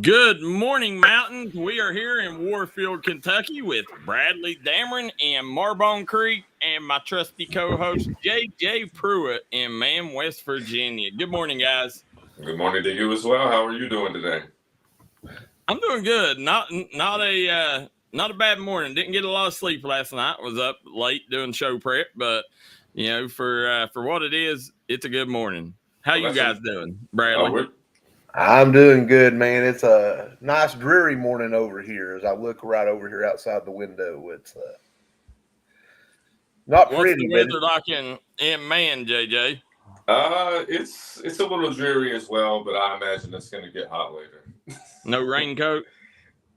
Good morning, Mountains. We are here in Warfield, Kentucky with Bradley Dameron in Marbone Creek and my trusty co-host J.J. Pruitt in Mam, West Virginia. Good morning, guys. Good morning to you as well. How are you doing today? I'm doing good. Not a bad morning. Didn't get a lot of sleep last night. Was up late doing show prep, but for what it is, it's a good morning. How you guys doing, Bradley? I'm doing good, man. It's a nice, dreary morning over here as I look right over here outside the window. It's not pretty. What's the weather like in Man, JJ? It's a little dreary as well, but I imagine it's going to get hot later. No raincoat?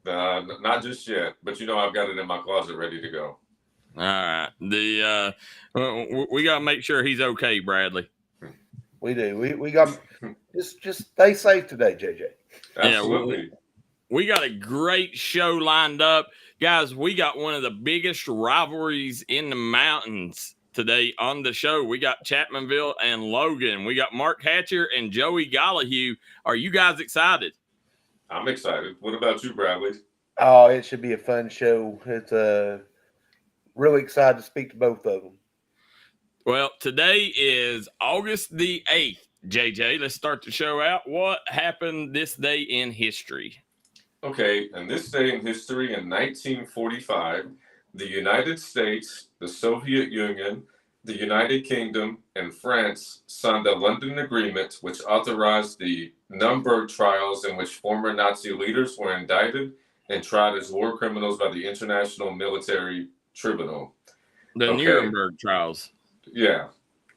Not just yet, but I've got it in my closet ready to go. All right. We got to make sure he's okay, Bradley. We do. We got just stay safe today, JJ. Absolutely. Yeah, we got a great show lined up. Guys, we got one of the biggest rivalries in the mountains today on the show. We got Chapmanville and Logan. We got Mark Hatcher and Joey Gollihue. Are you guys excited? I'm excited. What about you, Bradley? Oh, it should be a fun show. It's really excited to speak to both of them. Well, today is August the 8th. JJ, let's start the show out. What happened this day in history? Okay, and this day in history in 1945, the United States, the Soviet Union, the United Kingdom, and France signed the London Agreement, which authorized the Nuremberg trials in which former Nazi leaders were indicted and tried as war criminals by the International Military Tribunal. The Nuremberg trials. Yeah.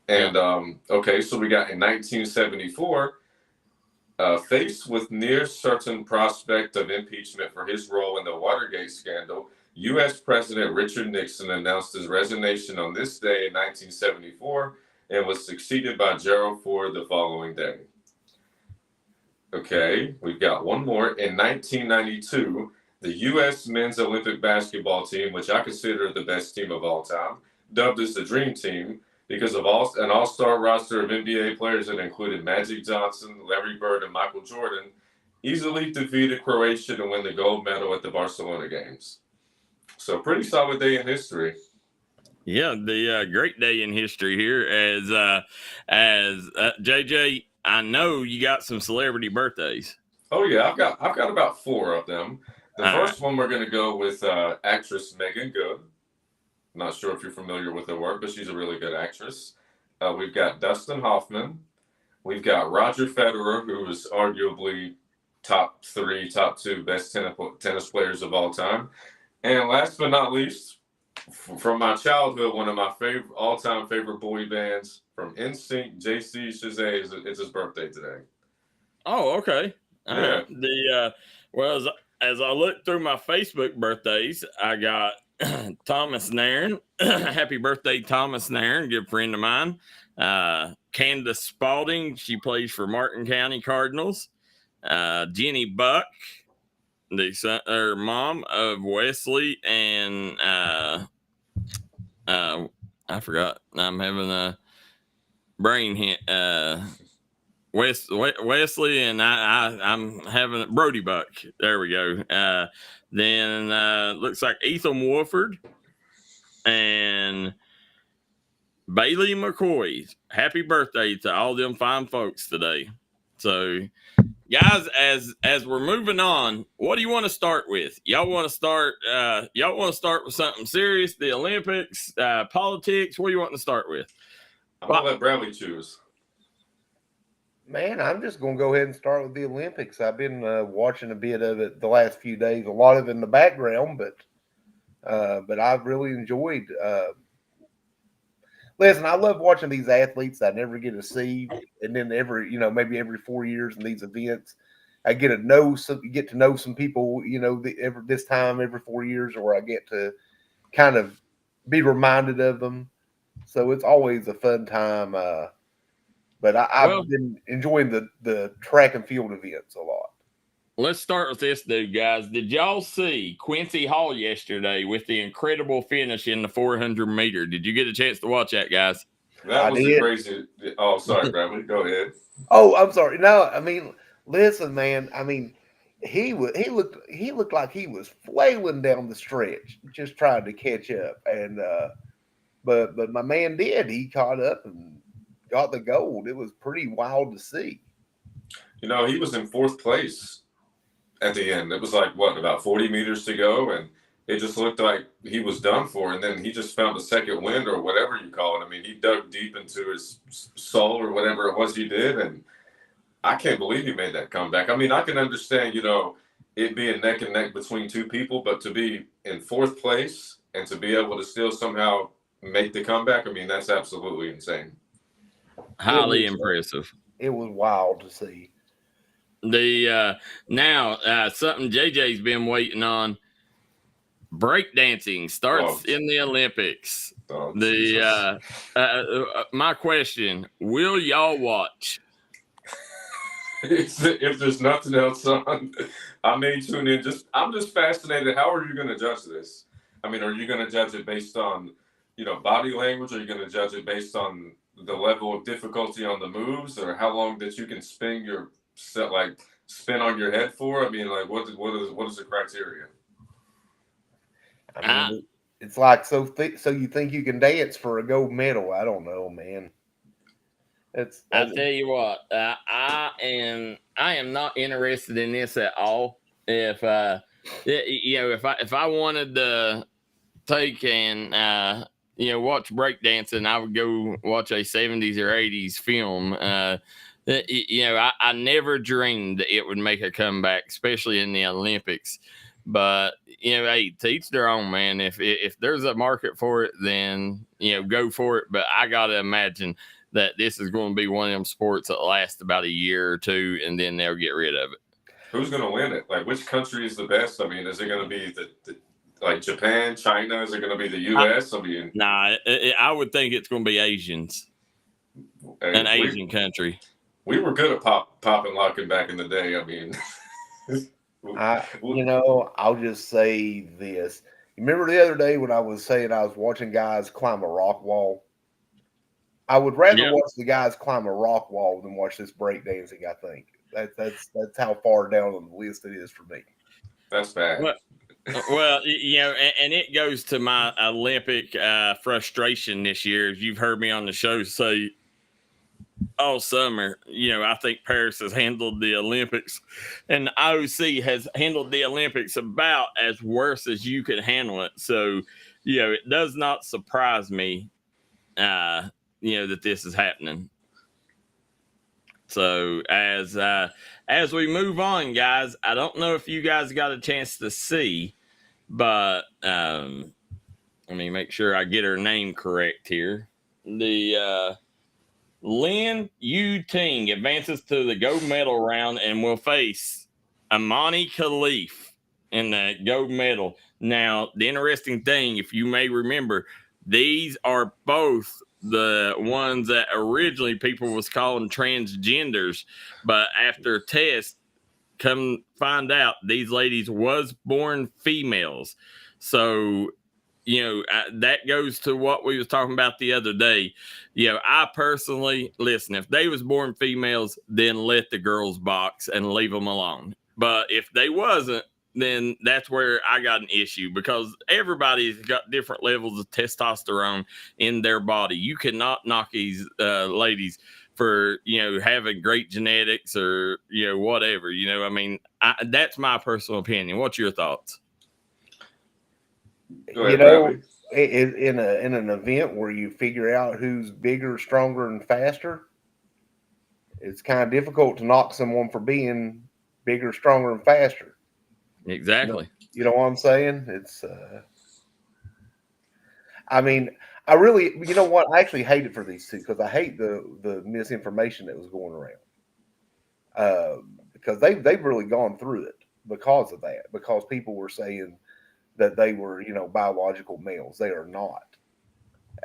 And, so we got in 1974, faced with near certain prospect of impeachment for his role in the Watergate scandal, U.S. President Richard Nixon announced his resignation on this day in 1974 and was succeeded by Gerald Ford the following day. Okay, we've got one more. In 1992, the U.S. men's Olympic basketball team, which I consider the best team of all time, dubbed as the Dream Team, because of an all-star roster of NBA players that included Magic Johnson, Larry Bird, and Michael Jordan, easily defeated Croatia to win the gold medal at the Barcelona Games. So pretty solid day in history. Yeah, the great day in history here as JJ, I know you got some celebrity birthdays. Oh yeah, I've got about 4 of them. The first one we're going to go with actress Megan Good. Not sure if you're familiar with her work, but she's a really good actress. We've got Dustin Hoffman. We've got Roger Federer, who is arguably top 3, top 2 best tennis players of all time. And last but not least, from my childhood, one of my all-time favorite boy bands, from NSYNC, JC Chazé, it's his birthday today. Oh, okay. Yeah. As I look through my Facebook birthdays, I got Thomas Nairn. Happy birthday, Thomas Nairn, good friend of mine. Candace Spalding, she plays for Martin County Cardinals. Jenny Buck, the mom of Wesley and I forgot. I'm having a brain hit. Wesley and I'm having Brody Buck. There we go. Then looks like Ethan Wolford and Bailey McCoy. Happy birthday to all them fine folks today. So, guys, as we're moving on, what do you want to start with? Y'all want to start with something serious? The Olympics, politics. What do you want to start with? I'm gonna let Bradley choose. Man, I'm just going to go ahead and start with the Olympics. I've been watching a bit of it the last few days, a lot of it in the background, but I've really enjoyed. Listen, I love watching these athletes I never get to see, and then maybe every 4 years in these events, I get to know some people, every 4 years, where I get to kind of be reminded of them. So it's always a fun time. But I've been enjoying the track and field events a lot. Let's start with this dude, guys. Did y'all see Quincy Hall yesterday with the incredible finish in the 400 meter? Did you get a chance to watch that, guys? That was crazy. Oh, sorry, Bradley. Go ahead. Oh, I'm sorry. No, I mean, listen, man. I mean, he looked like he was flailing down the stretch, just trying to catch up. And but my man did. He caught up and got the gold. It was pretty wild to see. You know, he was in fourth place at the end. It was like what, about 40 meters to go, and it just looked like he was done for. And then he just found a second wind, or whatever you call it. I mean, he dug deep into his soul, or whatever it was he did, and I can't believe he made that comeback. I mean, I can understand, you know, it being neck and neck between two people, but to be in fourth place and to be able to still somehow make the comeback, I mean, that's absolutely insane. Highly impressive. It was wild to see. The now something JJ's been waiting on. Breakdancing starts in the Olympics. My question: will y'all watch? If there's nothing else on, I may tune in. I'm just fascinated. How are you going to judge this? I mean, are you going to judge it based on, you know, body language? Are you going to judge it based on the level of difficulty on the moves, or how long that you can spin on your head for? I mean, like, what is the criteria? I mean, it's like so you think you can dance for a gold medal? I don't know, man. I'll tell you what, I am not interested in this at all. If if I wanted to take and watch breakdancing, I would go watch a 70s or 80s film. I never dreamed that it would make a comeback, especially in the Olympics. But hey, to each their own, man. If there's a market for it, then go for it. But I gotta imagine that this is going to be one of them sports that lasts about a year or two, and then they'll get rid of it. Who's going to win it? Like, which country is the best? I mean, is it going to be like Japan, China? Is it going to be the U.S.? I would think it's going to be Asians. An Asian country. We were good at popping locking back in the day. I mean, I'll just say this. You remember the other day when I was saying I was watching guys climb a rock wall? I would rather watch the guys climb a rock wall than watch this breakdancing. I think that's how far down on the list it is for me. That's bad. Well, and it goes to my Olympic frustration this year. As you've heard me on the show say all summer, I think Paris has handled the Olympics, and the IOC has handled the Olympics about as worse as you could handle it. So, it does not surprise me. That this is happening. So as we move on, guys, I don't know if you guys got a chance to see, but let me make sure I get her name correct here. The Lin Yu Ting advances to the gold medal round and will face Amani Khalif in the gold medal. Now, the interesting thing, if you may remember, these are both the ones that originally people was calling transgenders, but after tests, come find out these ladies was born females. So, that goes to what we was talking about the other day. I personally, listen, if they was born females, then let the girls box and leave them alone. But if they wasn't, then that's where I got an issue, because everybody's got different levels of testosterone in their body. You cannot knock these ladies for, having great genetics or, whatever, I mean, that's my personal opinion. What's your thoughts? In an event where you figure out who's bigger, stronger, and faster, it's kind of difficult to knock someone for being bigger, stronger, and faster. Exactly. You know what I'm saying? It's, I mean, I really, I actually hate it for these two, because I hate the misinformation that was going around. Because they've really gone through it because of that, because people were saying that they were, biological males. They are not.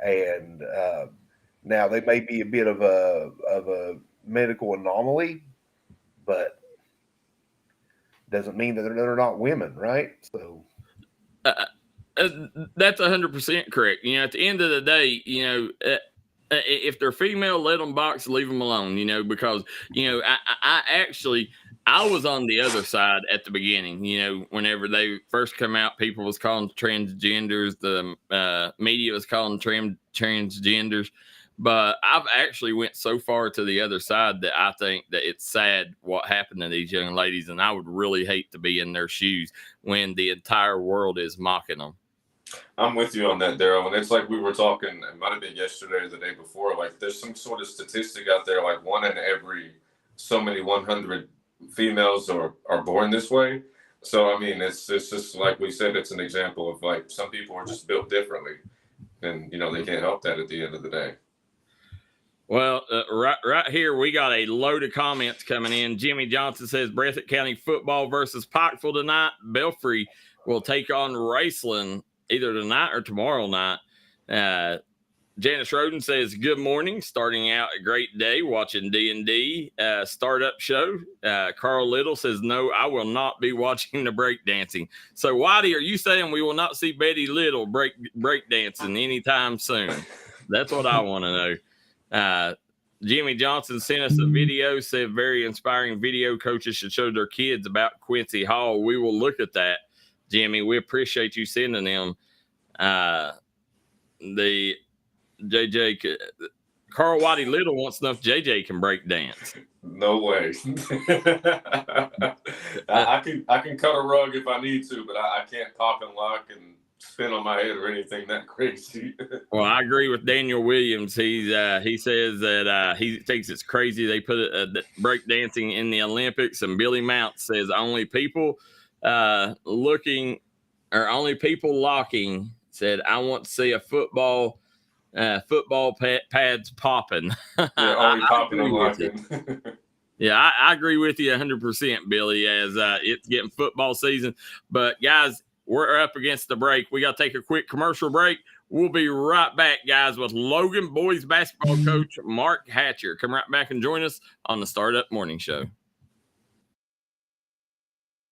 And now they may be a bit of a medical anomaly, but doesn't mean that they're not women, right? So that's 100% correct. At the end of the day, if they're female, let them box, leave them alone. Because I actually I was on the other side at the beginning. Whenever they first come out, people was calling transgenders. The media was calling transgenders. But I've actually went so far to the other side that I think that it's sad what happened to these young ladies, and I would really hate to be in their shoes when the entire world is mocking them. I'm with you on that, Darryl. And it's like we were talking, it might have been yesterday or the day before, like there's some sort of statistic out there, like 1 in every so many 100 females are born this way. So, I mean, it's just like we said, it's an example of like some people are just built differently. And, they can't help that at the end of the day. Well, right here, we got a load of comments coming in. Jimmy Johnson says Breathitt County football versus Pikeville tonight. Belfry will take on Raceland either tonight or tomorrow night. Janice Roden says, good morning. Starting out a great day watching D&D startup show. Carl Little says, no, I will not be watching the breakdancing. So, Whitey, are you saying we will not see Betty Little breakdancing anytime soon? That's what I want to know. Jimmy Johnson sent us a video, said very inspiring video coaches should show their kids about Quincy Hall. We will look at that, Jimmy. We appreciate you sending them. The JJ Carl Whitey Little wants to know if JJ can break dance. No way. I can cut a rug if I need to, but I can't pop and lock and spin on my head or anything that crazy. Well, I agree with Daniel Williams. He says that he thinks it's crazy they put break dancing in the Olympics, and Billy Mount says only people locking. Said I want to see a football pads popping. Yeah, only popping and locking. Yeah, I agree with you 100%, Billy, as it's getting football season. But guys, we're up against the break. We got to take a quick commercial break. We'll be right back, guys, with Logan boys basketball coach Mark Hatcher. Come right back and join us on the Startup Morning Show.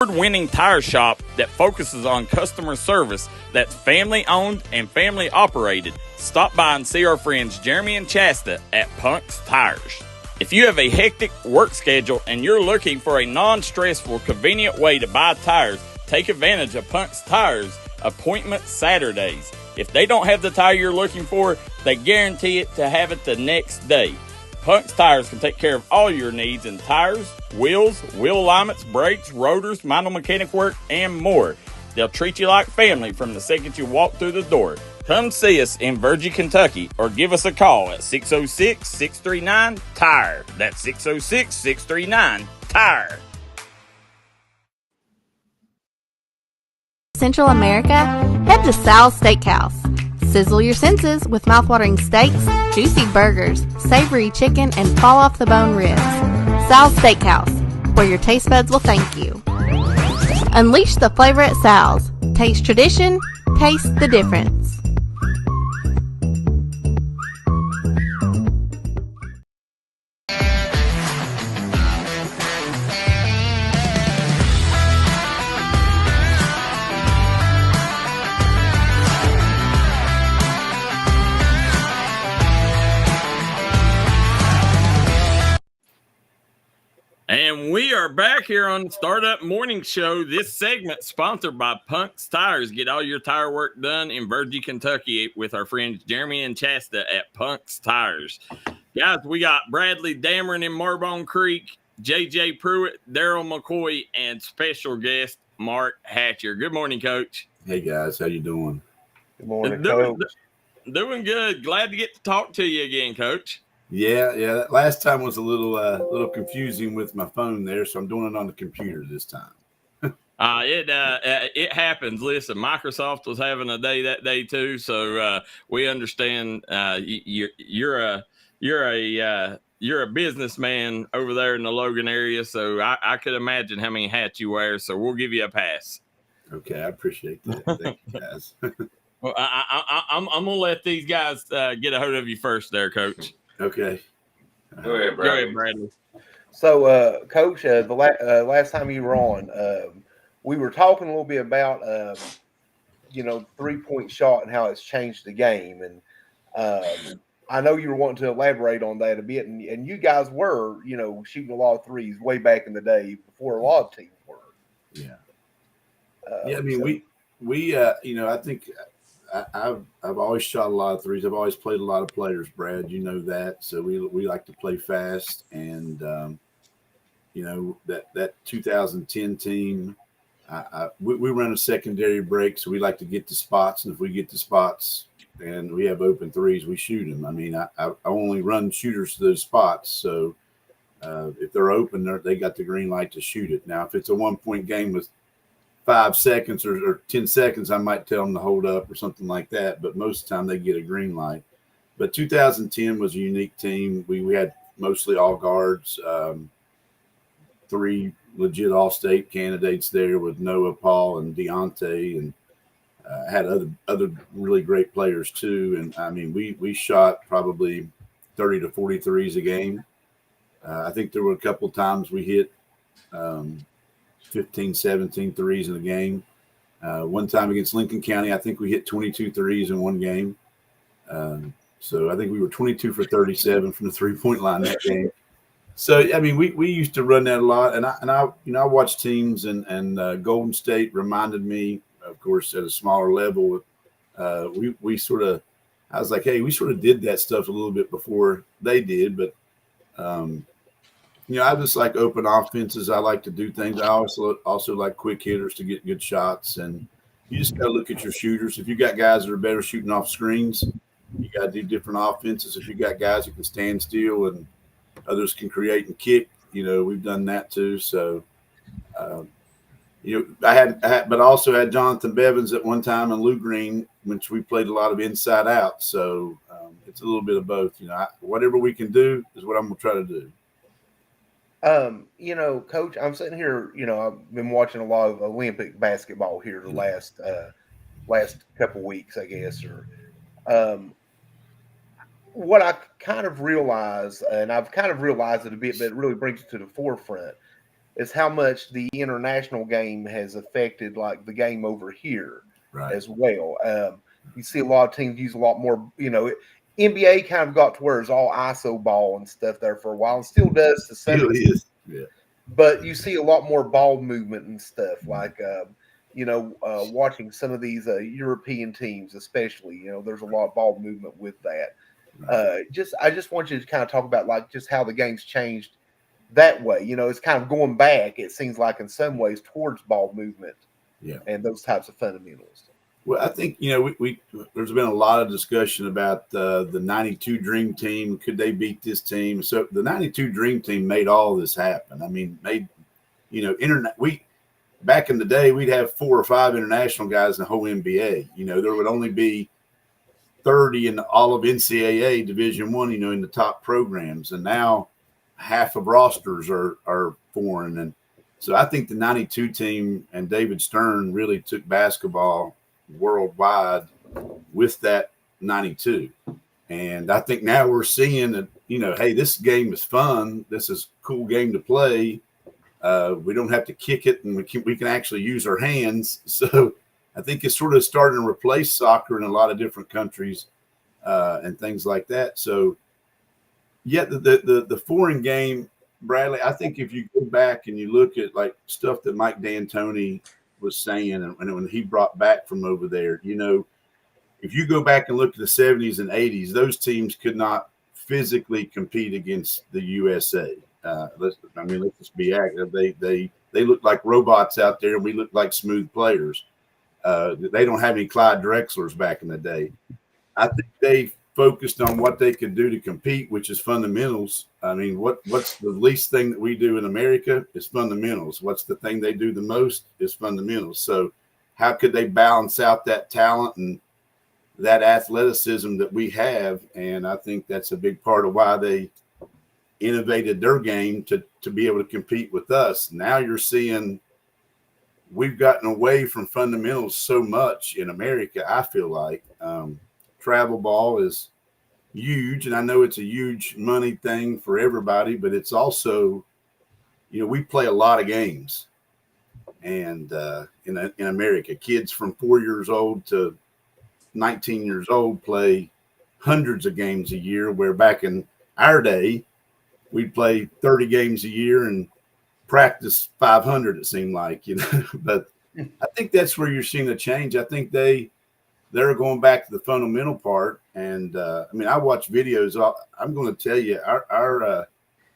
Award-winning tire shop that focuses on customer service that's family-owned and family-operated. Stop by and see our friends Jeremy and Chasta at Punk's Tires. If you have a hectic work schedule and you're looking for a non-stressful, convenient way to buy tires, take advantage of Punk's Tires appointment Saturdays. If they don't have the tire you're looking for, they guarantee it to have it the next day. Punk's Tires can take care of all your needs in tires, wheels, wheel alignments, brakes, rotors, minor mechanic work, and more. They'll treat you like family from the second you walk through the door. Come see us in Virgie, Kentucky, or give us a call at 606-639-TIRE. That's 606-639-TIRE. Central America, head to Sal's Steakhouse. Sizzle your senses with mouthwatering steaks, juicy burgers, savory chicken, and fall-off-the-bone ribs. Sal's Steakhouse, where your taste buds will thank you. Unleash the flavor at Sal's. Taste tradition, taste the difference. And we are back here on the Startup Morning Show. This segment sponsored by Punk's Tires. Get all your tire work done in Virgie, Kentucky with our friends Jeremy and Chasta at Punk's Tires. Guys, we got Bradley Dameron in Marbone Creek, JJ Pruitt, Darryl McCoy, and special guest Mark Hatcher. Good morning, Coach. Hey, guys. How you doing? Good morning, Coach. Doing good. Glad to get to talk to you again, Coach. Yeah. That last time was a little confusing with my phone there, so I'm doing it on the computer this time. It happens. Listen, Microsoft was having a day that day too, so we understand. You're a businessman over there in the Logan area, so I could imagine how many hats you wear. So we'll give you a pass. Okay, I appreciate that. Thank you, guys. Well, I'm gonna let these guys get a hold of you first, there, Coach. Okay. Go ahead, Bradley. So, Coach, the last time you were on, we were talking a little bit about, 3-point shot and how it's changed the game. And I know you were wanting to elaborate on that a bit, and you guys were, shooting a lot of threes way back in the day before a lot of teams were. Yeah. I mean, we I think I've always shot a lot of threes. I've always played a lot of players, Brad. You know that. So we like to play fast, and that 2010 team. We run a secondary break, so we like to get to spots, and if we get to spots and we have open threes, we shoot them. I mean, I only run shooters to those spots, so if they're open, they got the green light to shoot it. Now, if it's a 1-point game with 5 seconds or 10 seconds, I might tell them to hold up or something like that, but most of the time they get a green light. But 2010 was a unique team. We had mostly all guards, 3 legit all-state candidates there with Noah, Paul, and Deontay, and had other really great players too. And I mean, we shot probably 30 to 40 threes a game. I think there were a couple of times we hit 15, 17 threes in a game. One time against Lincoln County, I think we hit 22 threes in one game. So I think we were 22 for 37 from the 3-point line that game. So, I mean, we used to run that a lot, and I watched teams, and Golden State reminded me, of course, at a smaller level. We sort of, I was like, hey, we sort of did that stuff a little bit before they did, but I just like open offenses. I like to do things. I also like quick hitters to get good shots, and you just got to look at your shooters. If you got guys that are better shooting off screens, you got to do different offenses. If you got guys who can stand still and others can create and kick, we've done that too. So, I had, but I also had Jonathan Bevins at one time and Lou Green, which we played a lot of inside out. So it's a little bit of both. Whatever we can do is what I'm going to try to do. Coach, I'm sitting here, I've been watching a lot of Olympic basketball here the last couple weeks, I guess, or what I kind of realized, and I've kind of realized it a bit, but it really brings it to the forefront, is how much the international game has affected like the game over here as well. You see a lot of teams use a lot more, NBA kind of got to where it's all ISO ball and stuff there for a while, and still does to some extent. Yeah. But you see a lot more ball movement and stuff, like watching some of these European teams, especially. There's a lot of ball movement with that. I just want you to kind of talk about like just how the game's changed that way. It's kind of going back. It seems like in some ways towards ball movement, and those types of fundamentals. Well, I think, there's been a lot of discussion about the 92 Dream Team. Could they beat this team? So the 92 Dream Team made all this happen. I mean, back in the day, we'd have 4 or 5 international guys in the whole NBA. There would only be 30 in all of NCAA Division I, in the top programs. And now half of rosters are foreign. And so I think the 92 team and David Stern really took basketball worldwide with that 92. And I think now we're seeing that, hey, this game is fun. This is a cool game to play. We don't have to kick it, and we can actually use our hands. So I think it's sort of starting to replace soccer in a lot of different countries and things like that. So, the foreign game, Bradley, I think if you go back and you look at like stuff that Mike D'Antoni was saying, and when he brought back from over there, if you go back and look at the 70s and 80s, those teams could not physically compete against the USA. Let's just be active. They look like robots out there, and we look like smooth players. They don't have any Clyde Drexlers back in the day. I think they focused on what they could do to compete, which is fundamentals. I mean, what's the least thing that we do in America is fundamentals. What's the thing they do the most is fundamentals. So how could they balance out that talent and that athleticism that we have? And I think that's a big part of why they innovated their game to be able to compete with us. Now you're seeing we've gotten away from fundamentals so much in America. I feel like travel ball is huge, and I know it's a huge money thing for everybody, but it's also, we play a lot of games, and in America, kids from 4 years old to 19 years old play hundreds of games a year, where back in our day, we'd play 30 games a year and practice 500, it seemed like, But I think that's where you're seeing a change. I think they're going back to the fundamental part. And I watch videos. I'm going to tell you, our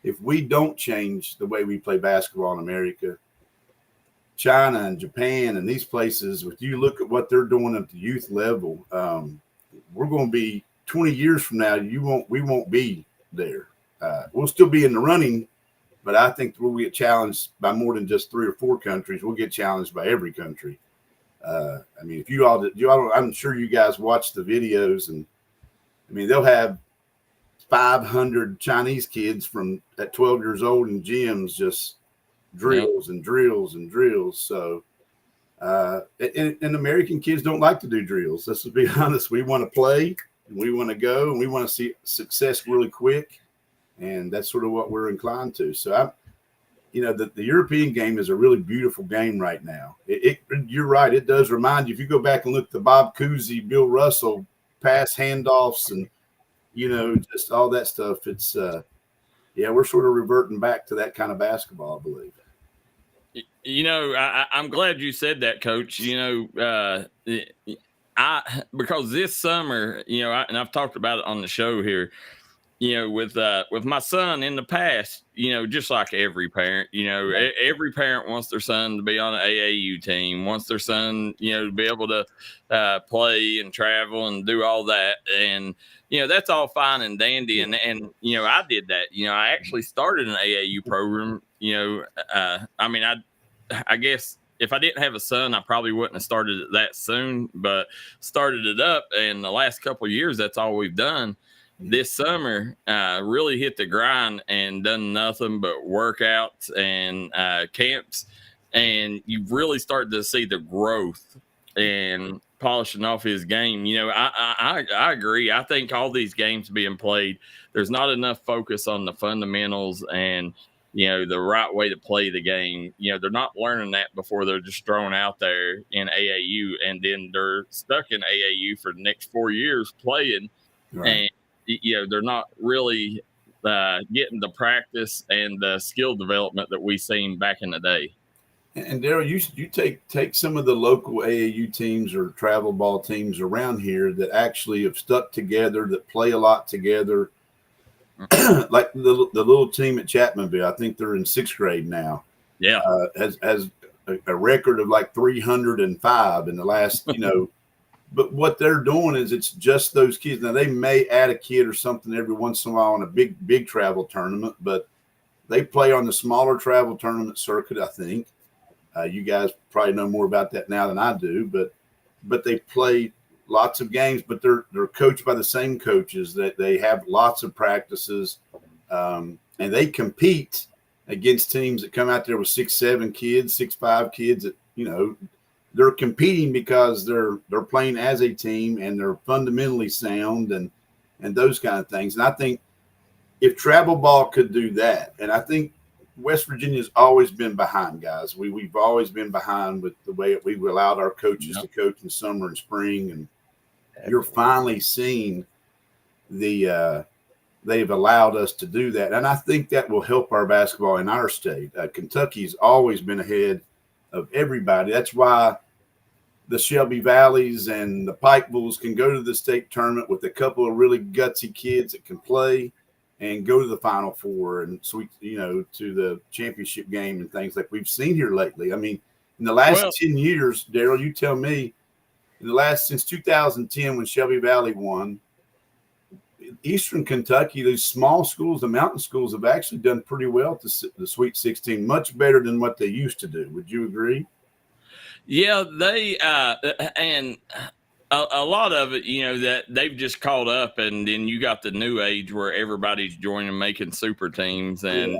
if we don't change the way we play basketball in America, China and Japan and these places, if you look at what they're doing at the youth level, we're going to be 20 years from now. We won't be there. We'll still be in the running, but I think we'll get challenged by more than just 3 or 4 countries. We'll get challenged by every country. If you all, I'm sure you guys watch the videos, and they'll have 500 Chinese kids at 12 years old in gyms, just drills and drills and drills. So, and American kids don't like to do drills. Let's be honest. We want to play, and we want to go, and we want to see success really quick. And that's sort of what we're inclined to. So the European game is a really beautiful game right now. You're right. It does remind you, if you go back and look at the Bob Cousy, Bill Russell pass handoffs and, just all that stuff. It's, we're sort of reverting back to that kind of basketball, I believe. I'm glad you said that, Coach. Because this summer, and I've talked about it on the show here, with my son in the past, just like every parent, every parent wants their son to be on an AAU team, wants their son, to be able to play and travel and do all that. And, that's all fine and dandy. And I did that. I actually started an AAU program. I guess if I didn't have a son, I probably wouldn't have started it that soon, but started it up. And the last couple of years, that's all we've done. This summer, really hit the grind and done nothing but workouts and camps. And you've really started to see the growth and polishing off his game. I agree. I think all these games being played, there's not enough focus on the fundamentals and, the right way to play the game. They're not learning that before they're just thrown out there in AAU, and then they're stuck in AAU for the next 4 years playing. Right. And, they're not really getting the practice and the skill development that we seen back in the day. And Darryl, you take some of the local AAU teams or travel ball teams around here that actually have stuck together, that play a lot together. Like the little team at Chapmanville, I think they're in 6th grade now. Yeah, has a record of like 305 in the last, But what they're doing is it's just those kids. Now, they may add a kid or something every once in a while on a big travel tournament, but they play on the smaller travel tournament circuit, I think. You guys probably know more about that now than I do, but they play lots of games, but they're coached by the same coaches. That they have lots of practices, and they compete against teams that come out there with 6'7" kids, 6'5" kids that, they're competing because they're playing as a team and they're fundamentally sound and those kind of things. And I think if travel ball could do that, and I think West Virginia's always been behind, guys. We've always been behind with the way we've allowed our coaches to coach in summer and spring, and you're finally seeing they've allowed us to do that. And I think that will help our basketball in our state. Kentucky's always been ahead of everybody. That's why the Shelby Valleys and the Pikevilles can go to the state tournament with a couple of really gutsy kids that can play and go to the Final Four and to the championship game and things like we've seen here lately. In the last 10 years, Darryl, you tell me, since 2010 when Shelby Valley won, Eastern Kentucky, these small schools, the mountain schools, have actually done pretty well to the Sweet 16, much better than what they used to do. Would you agree? Yeah, they and a lot of it, that they've just caught up, and then you got the new age where everybody's joining, making super teams, and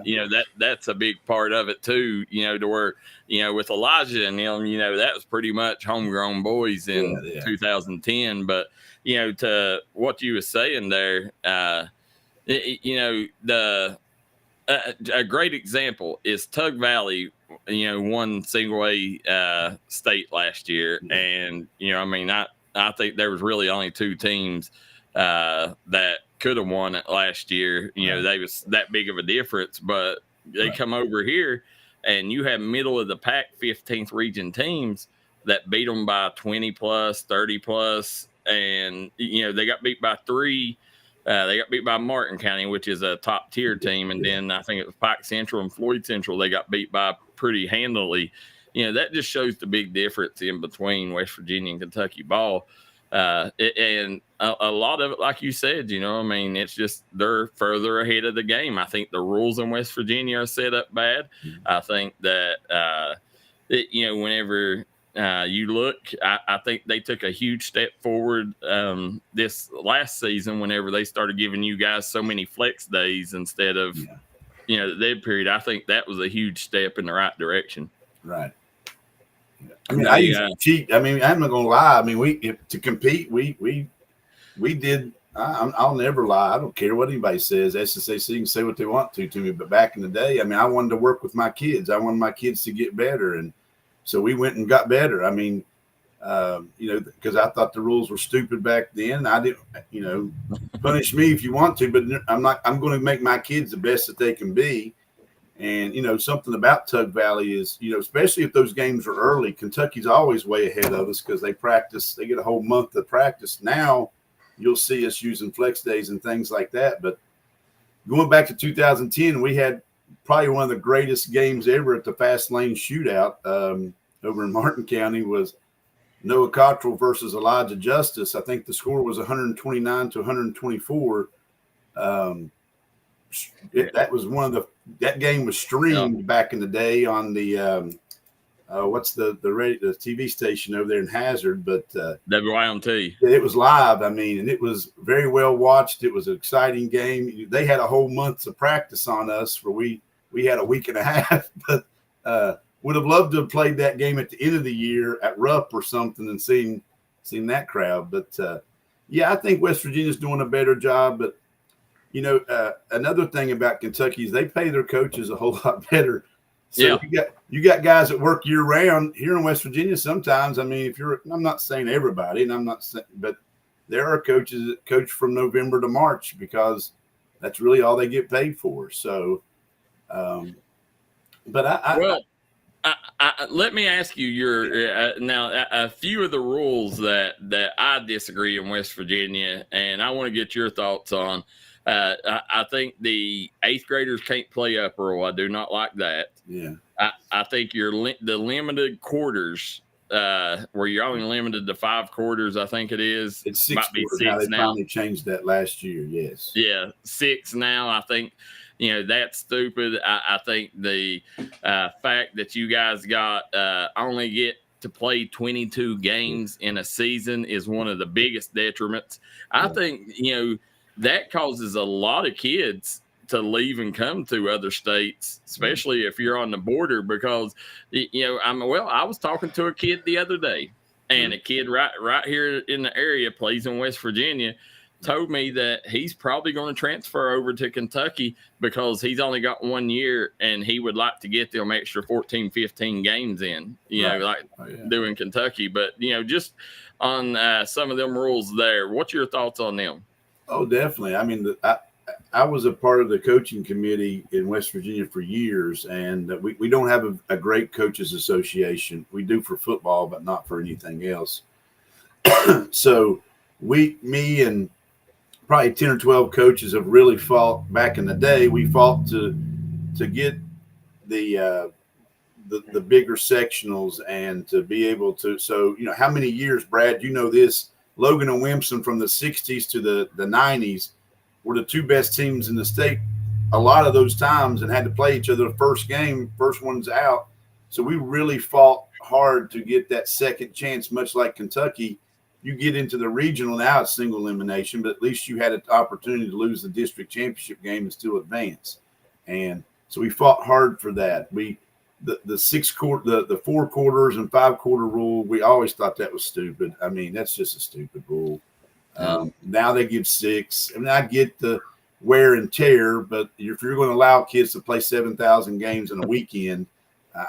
that's a big part of it too. To where with Elijah and them, that was pretty much homegrown boys in 2010, but. To what you were saying there, a great example is Tug Valley, won single A state last year. And, I think there was really only 2 teams that could have won it last year. You know, they was that big of a difference, but they come over here and you have middle of the pack 15th region teams that beat them by 20 plus, 30 plus. And, you know, they got beat by 3. They got beat by Martin County, which is a top tier team. And then I think it was Pike Central and Floyd Central. They got beat by pretty handily. You know, that just shows the big difference in between West Virginia and Kentucky ball. And a lot of it, like you said, you know, I mean, it's just they're further ahead of the game. I think the rules in West Virginia are set up bad. I think that, you know, whenever you look, I think they took a huge step forward this last season whenever they started giving you guys so many flex days instead of, you know, the dead period. I think that was a huge step in the right direction. Right. I mean, I used to cheat. I mean, I'm not gonna lie. I mean, to compete, we did. I'll never lie. I don't care what anybody says. SSAC can say what they want to me. But back in the day, I mean, I wanted to work with my kids. I wanted my kids to get better, and so we went and got better. I mean, you know, because I thought the rules were stupid back then. I didn't, you know, punish me if you want to, but I'm not. I'm going to make my kids the best that they can be. And, you know, something about Tug Valley is, you know, especially if those games are early, Kentucky's always way ahead of us because they practice, they get a whole month of practice. Now you'll see us using flex days and things like that. But going back to 2010, we had probably one of the greatest games ever at the Fast Lane Shootout over in Martin County was Noah Cottrell versus Elijah Justice. I think the score was 129 to 124. That was one of that game was streamed back in the day on the what's the TV station over there in Hazard, but WYMT. It was live. I mean, and it was very well watched. It was an exciting game. They had a whole month of practice on us where we had a week and a half, but would have loved to have played that game at the end of the year at Rupp or something and seen that crowd. But yeah, I think West Virginia's doing a better job, but you know, another thing about Kentucky is they pay their coaches a whole lot better. So you got guys that work year round here in West Virginia. Sometimes, I mean, I'm not saying everybody, and I'm not saying, but there are coaches that coach from November to March because that's really all they get paid for. So, but let me ask you now a few of the rules that I disagree in West Virginia, and I want to get your thoughts on. I think the 8th graders can't play up roll. I do not like that. Yeah. I think the limited quarters, where you're only limited to 5 quarters, I think it is. It's 6 might be quarters 6 now. They finally changed that last year. Yes. Yeah, 6 now. I think, you know, that's stupid. I think the fact that you guys got only get to play 22 games in a season is one of the biggest detriments. I think, you know, that causes a lot of kids to leave and come to other states, especially if you're on the border, because, you know, I was talking to a kid the other day, and a kid right here in the area plays in West Virginia, told me that he's probably going to transfer over to Kentucky because he's only got 1 year and he would like to get them extra 14, 15 games in, you know, like doing Kentucky. But, you know, just on some of them rules there, what's your thoughts on them? Oh, definitely. I mean, I was a part of the coaching committee in West Virginia for years, and we don't have a great coaches association. We do for football, but not for anything else. So me and probably 10 or 12 coaches have really fought back in the day. We fought to get the bigger sectionals and to be able to. So, you know, how many years, Brad, you know this, Logan and Wimpson from the 60s to the 90s were the 2 best teams in the state a lot of those times and had to play each other the first game, first one's out. So we really fought hard to get that second chance, much like Kentucky. You get into the regional, now it's single elimination, but at least you had an opportunity to lose the district championship game and still advance. And so we fought hard for that. The 4 quarters and 5 quarter rule, we always thought that was stupid. I mean, that's just a stupid rule. Now they give 6. I mean, I get the wear and tear, but if you're going to allow kids to play 7,000 games in a weekend,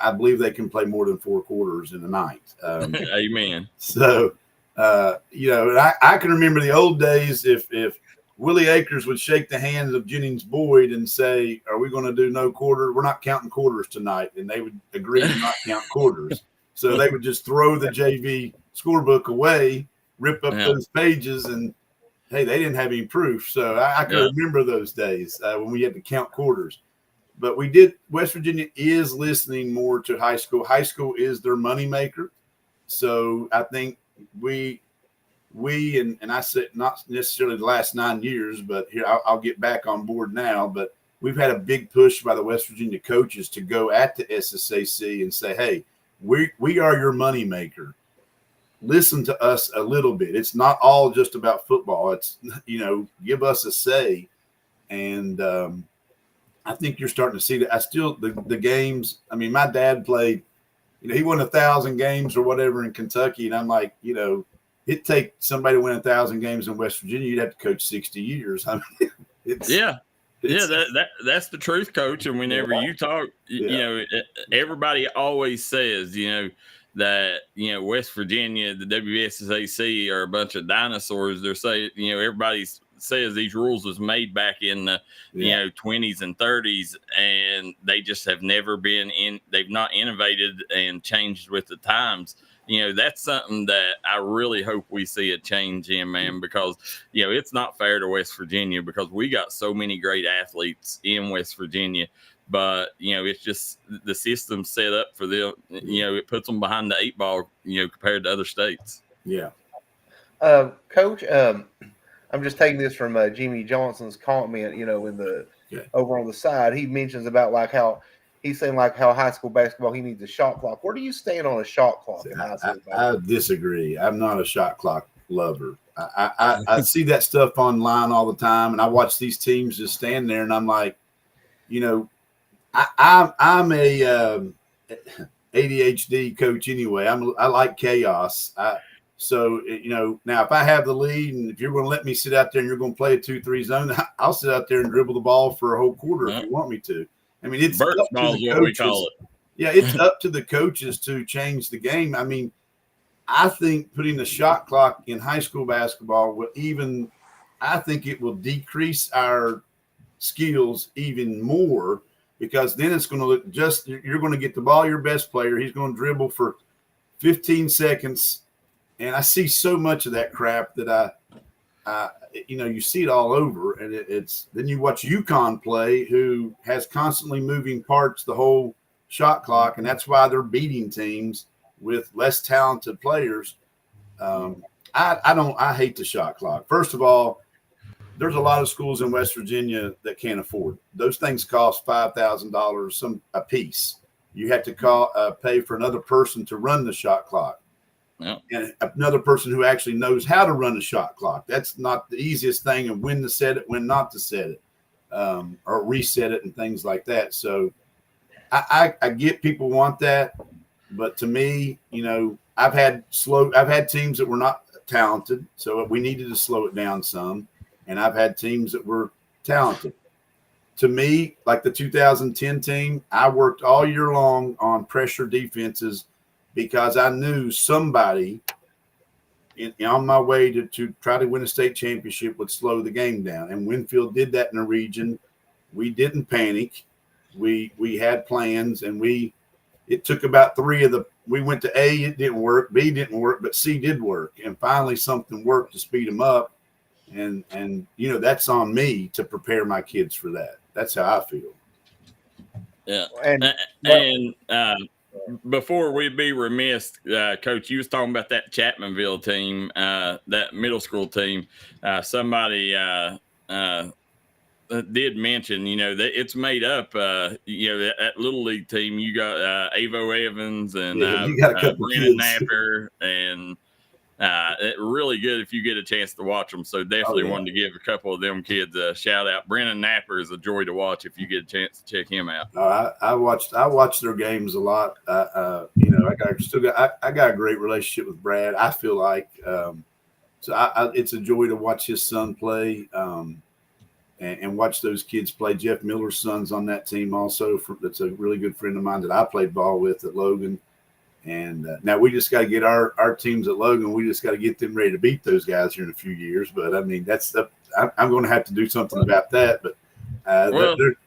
I believe they can play more than 4 quarters in a night. Amen. So, I can remember the old days if Willie Akers would shake the hand of Jennings Boyd and say, "Are we going to do no quarter? We're not counting quarters tonight," and they would agree to not count quarters. So they would just throw the JV scorebook away, rip up those pages, and hey, they didn't have any proof. So I can remember those days when we had to count quarters. But we did. West Virginia is listening more to high school. High school is their moneymaker. So I think we and I said not necessarily the last 9 years, but here I'll get back on board now. But we've had a big push by the West Virginia coaches to go at the SSAC and say, "Hey, we are your moneymaker. Listen to us a little bit. It's not all just about football. It's give us a say." And I think you're starting to see that. The games. I mean, my dad played. He won 1,000 games or whatever in Kentucky, and I'm like, it'd take somebody to win 1,000 games in West Virginia. You'd have to coach 60 years. I mean, that's the truth, Coach. And whenever you talk, everybody always says, that West Virginia, the WSSAC are a bunch of dinosaurs. They're saying, everybody says these rules was made back in the 20s and 30s, and they just have never been in. They've not innovated and changed with the times. That's something that I really hope we see a change in, man, because, it's not fair to West Virginia because we got so many great athletes in West Virginia, but, it's just the system set up for them. It puts them behind the 8 ball, compared to other states. Yeah. Coach, I'm just taking this from Jimmy Johnson's comment, over on the side. He mentions about how he's saying how high school basketball, he needs a shot clock. Where do you stand on a shot clock in high school basketball? I disagree. I'm not a shot clock lover. I see that stuff online all the time, and I watch these teams just stand there, and I'm like, I'm a ADHD coach anyway. I like chaos. So, now if I have the lead and if you're going to let me sit out there and you're going to play a 2-3 zone, I'll sit out there and dribble the ball for a whole quarter if you want me to. I mean, it's Burt up to ball the is what coaches. we call it. Yeah, it's up to the coaches to change the game. I mean, I think putting the shot clock in high school basketball I think it will decrease our skills even more, because then it's going to look you're going to get the ball, your best player. He's going to dribble for 15 seconds. And I see so much of that crap that you see it all over. And then you watch UConn play, who has constantly moving parts the whole shot clock. And that's why they're beating teams with less talented players. I hate the shot clock. First of all, there's a lot of schools in West Virginia that can't afford it. Those things cost $5,000 a piece. You have to pay for another person to run the shot clock. Yep. And another person who actually knows how to run a shot clock. That's not the easiest thing, and when to set it, when not to set it, or reset it and things like that. So I get people want that, but to me, I've had teams that were not talented, so we needed to slow it down some, and I've had teams that were talented. To me, like the 2010 team, I worked all year long on pressure defenses, because I knew somebody on my way to try to win a state championship would slow the game down. And Winfield did that in the region. We didn't panic. We had plans, and it took about we went to A, it didn't work, B didn't work, but C did work. And finally something worked to speed them up. And that's on me to prepare my kids for that. That's how I feel. Yeah. And before we be remiss, Coach, you was talking about that Chapmanville team, that middle school team. Somebody did mention, that it's made up, that little league team. You got Avo Evans and Brennan Napper, and really good if you get a chance to watch them. So definitely wanted to give a couple of them kids a shout out. Brennan Napper is a joy to watch if you get a chance to check him out. I watched their games a lot. I got a great relationship with Brad. I feel like it's a joy to watch his son play, and watch those kids play. Jeff Miller's son's on that team also. That's a really good friend of mine that I played ball with at Logan. And now we just got to get our teams at Logan. We just got to get them ready to beat those guys here in a few years. But I mean, I'm going to have to do something about that. But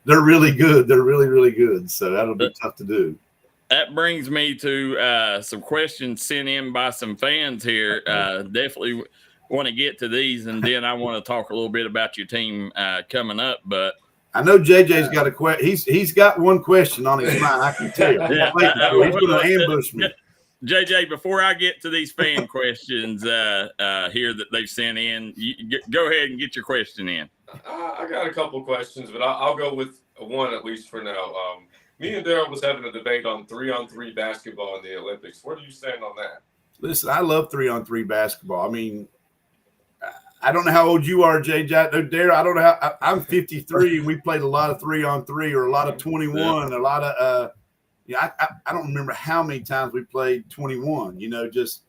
they're really good. They're really, really good. So that'll be tough to do. That brings me to some questions sent in by some fans here. Definitely want to get to these, and then I want to talk a little bit about your team coming up. But I know JJ's got a question. He's got one question on his mind. I can tell. Yeah, he's going to ambush me. JJ, before I get to these fan questions here that they've sent in, go ahead and get your question in. I got a couple questions, but I'll go with one at least for now. Me and Darryl was having a debate on 3-on-3 basketball in the Olympics. Where do you stand on that? Listen, I love 3-on-3 basketball. I mean, I don't know how old you are, JJ. Darryl, I don't know how. I'm 53, and we played a lot of 3-on-3 or a lot of 21, a lot of I don't remember how many times we played 21. Just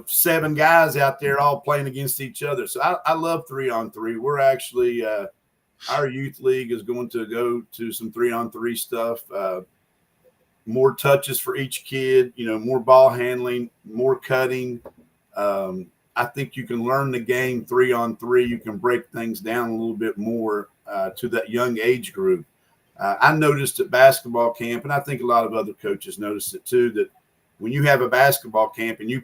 7 guys out there all playing against each other. So I love 3-on-3. We're actually our youth league is going to go to some 3-on-3 stuff. More touches for each kid. More ball handling, more cutting. I think you can learn the game 3-on-3. You can break things down a little bit more to that young age group. I noticed at basketball camp, and I think a lot of other coaches noticed it too, that when you have a basketball camp and you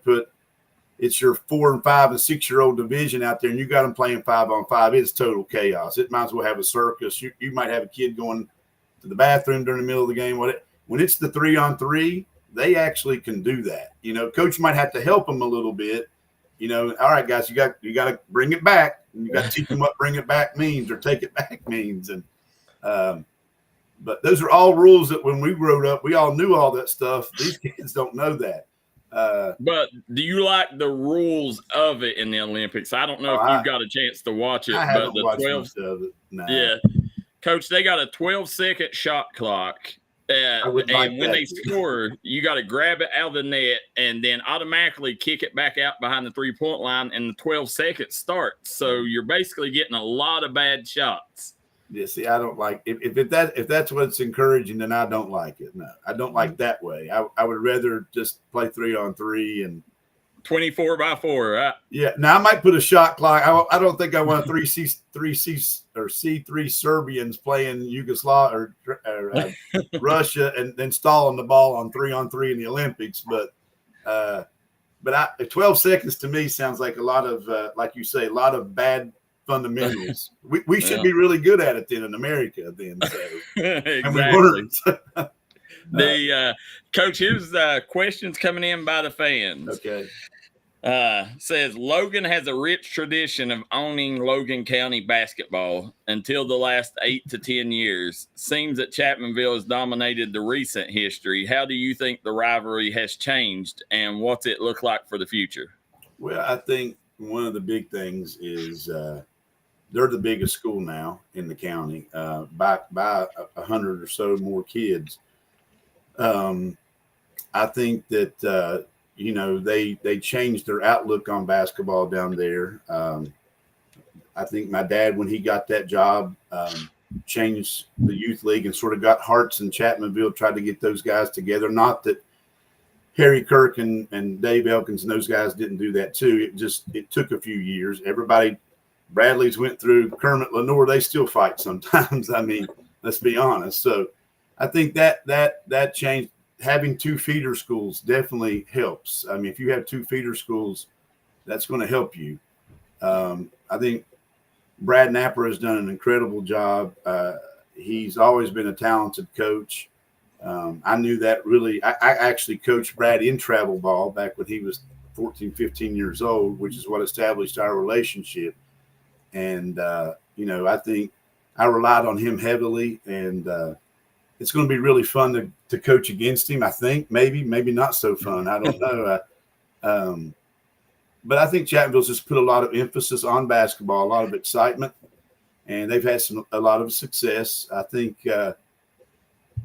it's your 4 and 5 and 6-year-old division out there and you got them playing 5-on-5, it's total chaos. It might as well have a circus. You might have a kid going to the bathroom during the middle of the game. When it's the 3-on-3, they actually can do that. Coach might have to help them a little bit. All right, guys, you got to bring it back. You got to teach them what bring it back means or take it back means. And but those are all rules that when we grew up, we all knew all that stuff. These kids don't know that. But do you like the rules of it in the Olympics? I don't know if you've got a chance to watch it. I haven't watched most of it. No. Yeah, Coach, they got a 12-second shot clock. And when they score, you got to grab it out of the net and then automatically kick it back out behind the 3-point line, and the 12 seconds starts. So you're basically getting a lot of bad shots. Yeah, see, I don't like if that's what's encouraging, then I don't like it. No, I don't like that way. I would rather just play 3-on-3 and 24-by-4, right? Yeah. Now I might put a shot clock. I don't think I want C3 Serbians playing Yugoslavia or Russia and then stalling the ball on 3-on-3 in the Olympics. But 12 seconds to me sounds like a lot of like you say, a lot of bad fundamentals. We should be really good at it then in America then. So. Exactly. And we weren't. The Coach, here's questions coming in by the fans. Okay. Says Logan has a rich tradition of owning Logan County basketball until the last 8 to 10 years. Seems that Chapmanville has dominated the recent history. How do you think the rivalry has changed, and what's it look like for the future? Well, I think one of the big things is they're the biggest school now in the county by 100 or so more kids. I think that they changed their outlook on basketball down there. I think my dad, when he got that job, changed the youth league and sort of got Hearts and Chapmanville, tried to get those guys together. Not that Harry Kirk and Dave Elkins and those guys didn't do that too. It took a few years. Bradley's went through, Kermit Lenore, they still fight sometimes. I mean, let's be honest. So I think that changed. Having 2 feeder schools definitely helps. I mean, if you have 2 feeder schools, that's going to help you. I think Brad Napper has done an incredible job. He's always been a talented coach. I knew that really. I actually coached Brad in travel ball back when he was 14, 15 years old, which is what established our relationship. And, I think I relied on him heavily, and it's going to be really fun to coach against him. I think maybe not so fun. I don't know. But I think Chapmanville's just put a lot of emphasis on basketball, a lot of excitement, and they've had a lot of success. I think,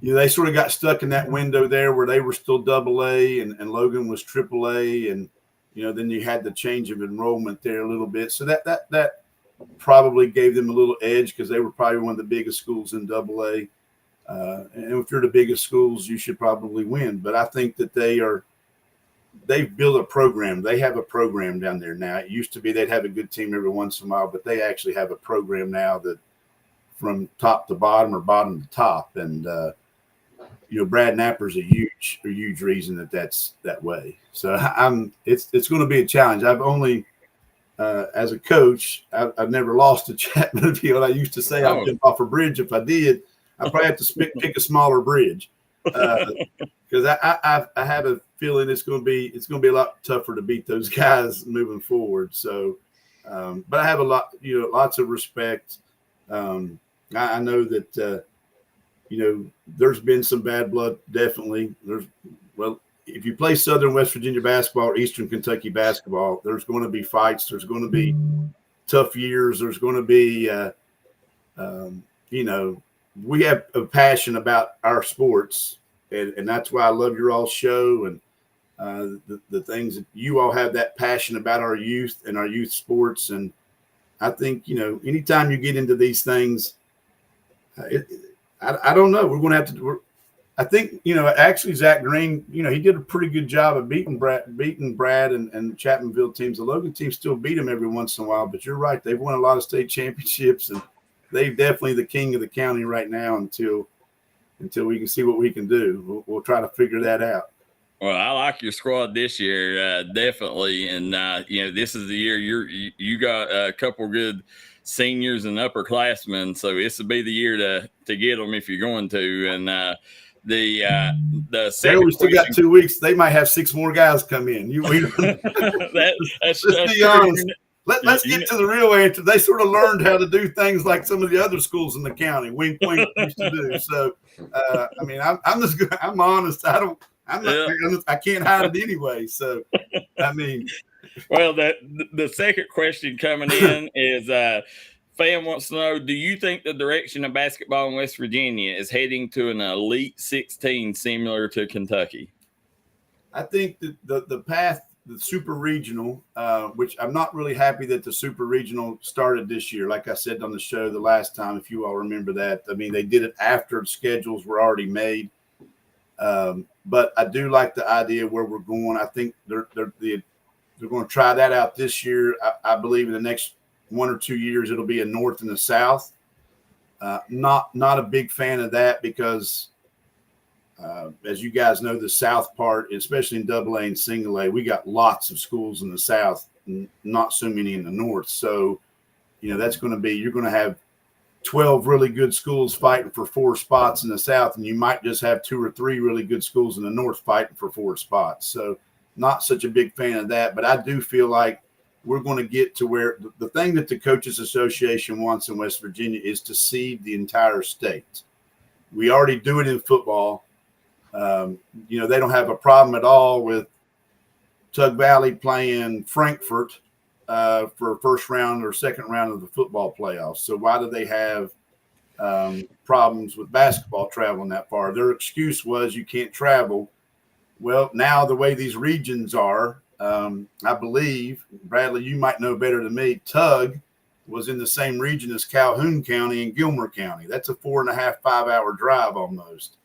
they sort of got stuck in that window there where they were still AA and Logan was AAA. And, then you had the change of enrollment there a little bit. So that probably gave them a little edge because they were probably one of the biggest schools in AA. And if you're the biggest schools, you should probably win. But I think that they've built a program. They have a program down there now. It used to be they'd have a good team every once in a while, but they actually have a program now that from top to bottom or bottom to top. And, Brad Napper's a huge reason that's that way. So it's going to be a challenge. I've only, as a coach, I've never lost a Chapman field. I used to say I'd jump off a bridge. If I did, I'd probably have to pick a smaller bridge. Because I have a feeling it's going to be a lot tougher to beat those guys moving forward. So, but I have lots of respect. I know that there's been some bad blood. Definitely, if you play Southern West Virginia basketball or Eastern Kentucky basketball, there's going to be fights. There's going to be tough years. There's going to be, we have a passion about our sports. And that's why I love your all show and the things that you all have that passion about our youth and our youth sports. And I think, anytime you get into these things, I don't know. We're going to have to. I think actually Zach Green, he did a pretty good job of beating Brad and Chapmanville teams. The Logan team still beat them every once in a while, but you're right. They've won a lot of state championships, and they're definitely the king of the county right now until we can see what we can do. We'll try to figure that out. Well, I like your squad this year, definitely. And, this is the year you got a couple good seniors and upperclassmen. So this will be the year to get them if you're going to. And the second we still got 2 weeks. They might have 6 more guys come in. That's be honest. Let's get to the real answer. They sort of learned how to do things like some of the other schools in the county, wink, wink, used to do. So, I'm just good. I'm honest. I can't hide it anyway. So, well, the second question coming in is fan wants to know: do you think the direction of basketball in West Virginia is heading to an Elite 16 similar to Kentucky? I think that the path. The super regional, which I'm not really happy that the super regional started this year. Like I said on the show the last time, if you all remember that, they did it after the schedules were already made. But I do like the idea where we're going. I think they're going to try that out this year. I believe in the next 1 or 2 years, it'll be a north and a south. Not a big fan of that because as you guys know, the South part, especially in AA and Single A, we got lots of schools in the South, not so many in the North. So, that's going to be, you're going to have 12 really good schools fighting for 4 spots in the South, and you might just have 2 or 3 really good schools in the North fighting for 4 spots. So not such a big fan of that, but I do feel like we're going to get to where the thing that the Coaches Association wants in West Virginia is to seed the entire state. We already do it in football. They don't have a problem at all with Tug Valley playing Frankfurt for first round or second round of the football playoffs. So why do they have problems with basketball traveling that far? Their excuse was you can't travel. Well, now the way these regions are, I believe, Bradley, you might know better than me, Tug was in the same region as Calhoun County and Gilmer County. That's a 4.5, 5 hour drive almost.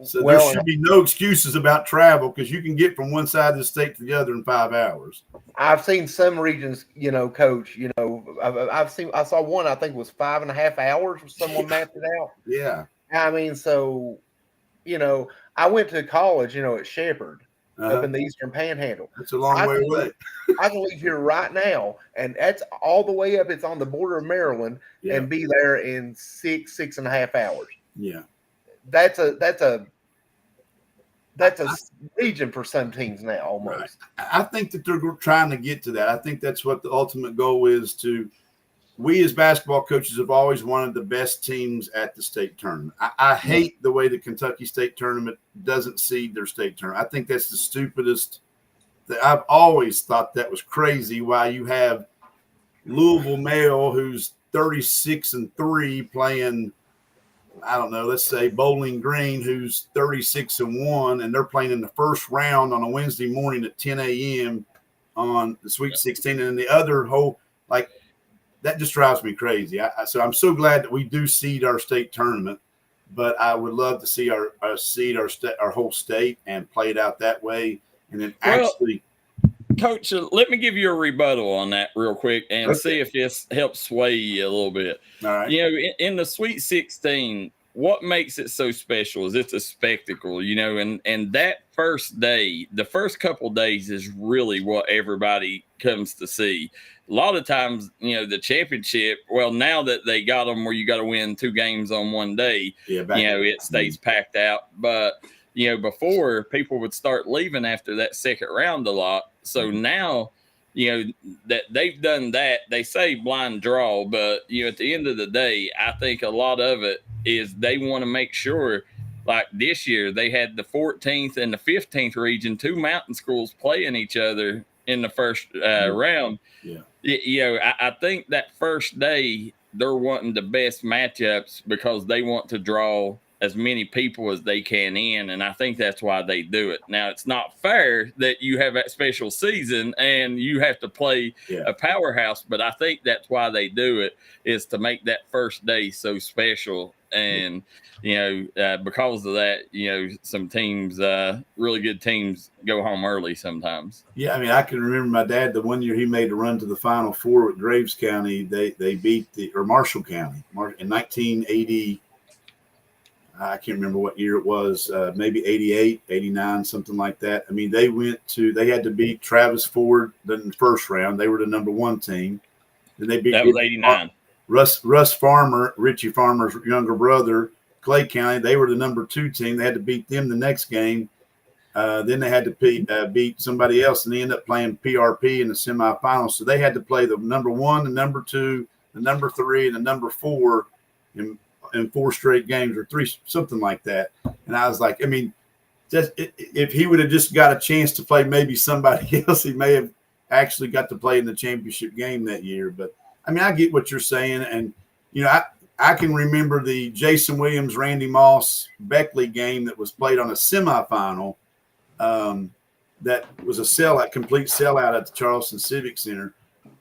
So there should be no excuses about travel because you can get from one side of the state to the other in 5 hours. I've seen some regions, Coach, I saw one, I think it was 5.5 hours when someone mapped it out. Yeah. So, I went to college, at Shepherd up in the Eastern Panhandle. That's a long way away. I can leave here right now, and that's all the way up. It's on the border of Maryland and be there in 6.5 hours. Yeah. That's a region for some teams now almost. Right. I think that they're trying to get to that. I think that's what the ultimate goal is we as basketball coaches have always wanted the best teams at the state tournament. I hate the way the Kentucky State Tournament doesn't seed their state tournament. I think that's the stupidest. I've always thought that was crazy why you have Louisville male who's 36-3 playing, I don't know, let's say Bowling Green, who's 36-1, and they're playing in the first round on a Wednesday morning at 10 a.m. on the Sweet 16. And the other whole, that just drives me crazy. So I'm so glad that we do seed our state tournament. but I would love to see our whole state and play it out that way. And then actually, Coach, let me give you a rebuttal on that real quick and see if this helps sway you a little bit. All right. You know, in the Sweet 16, what makes it so special is it's a spectacle, you know, and that first day, the first couple days is really what everybody comes to see. A lot of times, you know, the championship, well, now that they got them where you got to win 2 games on one day, you know, it stays packed out. But, you know, before people would start leaving after that second round a lot. So now, you know, that they've done that. They say blind draw, but, you know, at the end of the day, I think a lot of it is they want to make sure, like this year, they had the 14th and the 15th region, 2 mountain schools playing each other in the first round. Yeah. You know, I think that first day they're wanting the best matchups because they want to draw as many people as they can in, and I think that's why they do it. Now, it's not fair that you have that special season and you have to play a powerhouse, but I think that's why they do it, is to make that first day so special. And, you know, because of that, you know, some teams, really good teams, go home early sometimes. Yeah, I mean, I can remember my dad, the one year he made a run to the Final Four with Graves County. They beat Marshall County in 1980. I can't remember what year it was, maybe 88, 89, something like that. I mean, they had to beat Travis Ford in the first round. They were the number 1 team. Then they beat that was 89. Russ Farmer, Richie Farmer's younger brother, Clay County. They were the number 2 team. They had to beat them the next game. Then they had to beat somebody else, and they ended up playing PRP in the semifinals. So they had to play the number 1, the number 2, the number 3, and the number 4 in 4 straight games, or 3, something like that. And I was like, I mean, if he would have just got a chance to play maybe somebody else, he may have actually got to play in the championship game that year. But I mean, I get what you're saying. And, you know, I can remember the Jason Williams, Randy Moss, Beckley game that was played on a semifinal. That was a complete sellout at the Charleston Civic Center.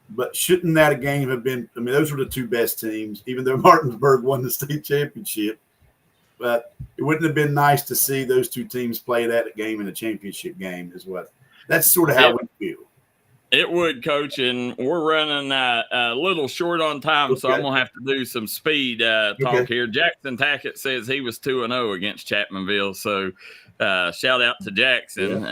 But shouldn't that game have been – I mean, those were the 2 best teams, even though Martinsburg won the state championship. But it wouldn't have been nice to see those 2 teams play that game in a championship game is what – that's sort of how we feel. It would, Coach, and we're running a little short on time, so I'm going to have to do some speed talk here. Jackson Tackett says he was 2-0 against Chapmanville, so shout out to Jackson.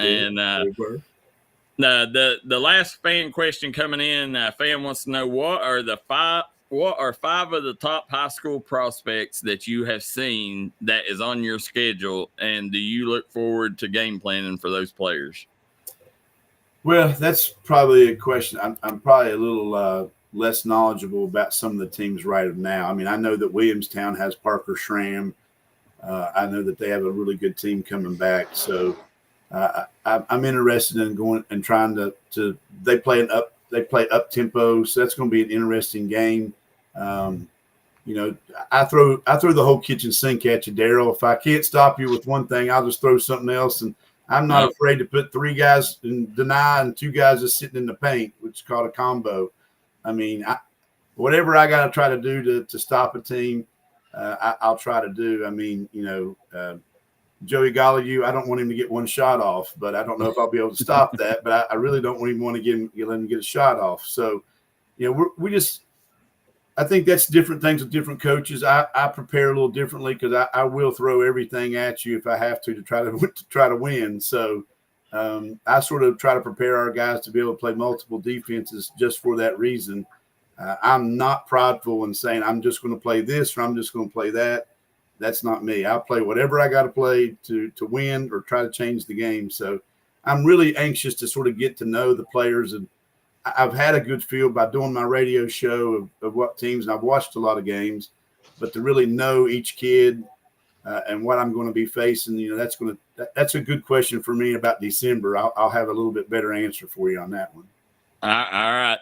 The last fan question coming in, fan wants to know what are 5 of the top high school prospects that you have seen that is on your schedule, and do you look forward to game planning for those players? Well, that's probably a question. I'm probably a little less knowledgeable about some of the teams right now. I mean, I know that Williamstown has Parker Schramm. I know that they have a really good team coming back. So I'm interested in going and trying to they play up tempo. So that's going to be an interesting game. You know, I throw the whole kitchen sink at you, Darryl. If I can't stop you with one thing, I'll just throw something else. And I'm not afraid to put 3 guys in deny and 2 guys just sitting in the paint, which is called a combo. I mean, whatever I got to try to do to stop a team, I'll try to do. I mean, you know, Joey Gollieu, I don't want him to get 1 shot off, but I don't know if I'll be able to stop that. But I really don't even want to let him get a shot off. So, you know, we just – I think that's different things with different coaches. I prepare a little differently because I will throw everything at you if I have to try to win. So I sort of try to prepare our guys to be able to play multiple defenses just for that reason. I'm not prideful in saying I'm just going to play this or I'm just going to play that. That's not me. I'll play whatever I got to play to win or try to change the game. So I'm really anxious to sort of get to know the players, and I've had a good feel by doing my radio show of what teams, and I've watched a lot of games, but to really know each kid and what I'm going to be facing, you know, that's a good question for me about December. I'll have a little bit better answer for you on that one. All right.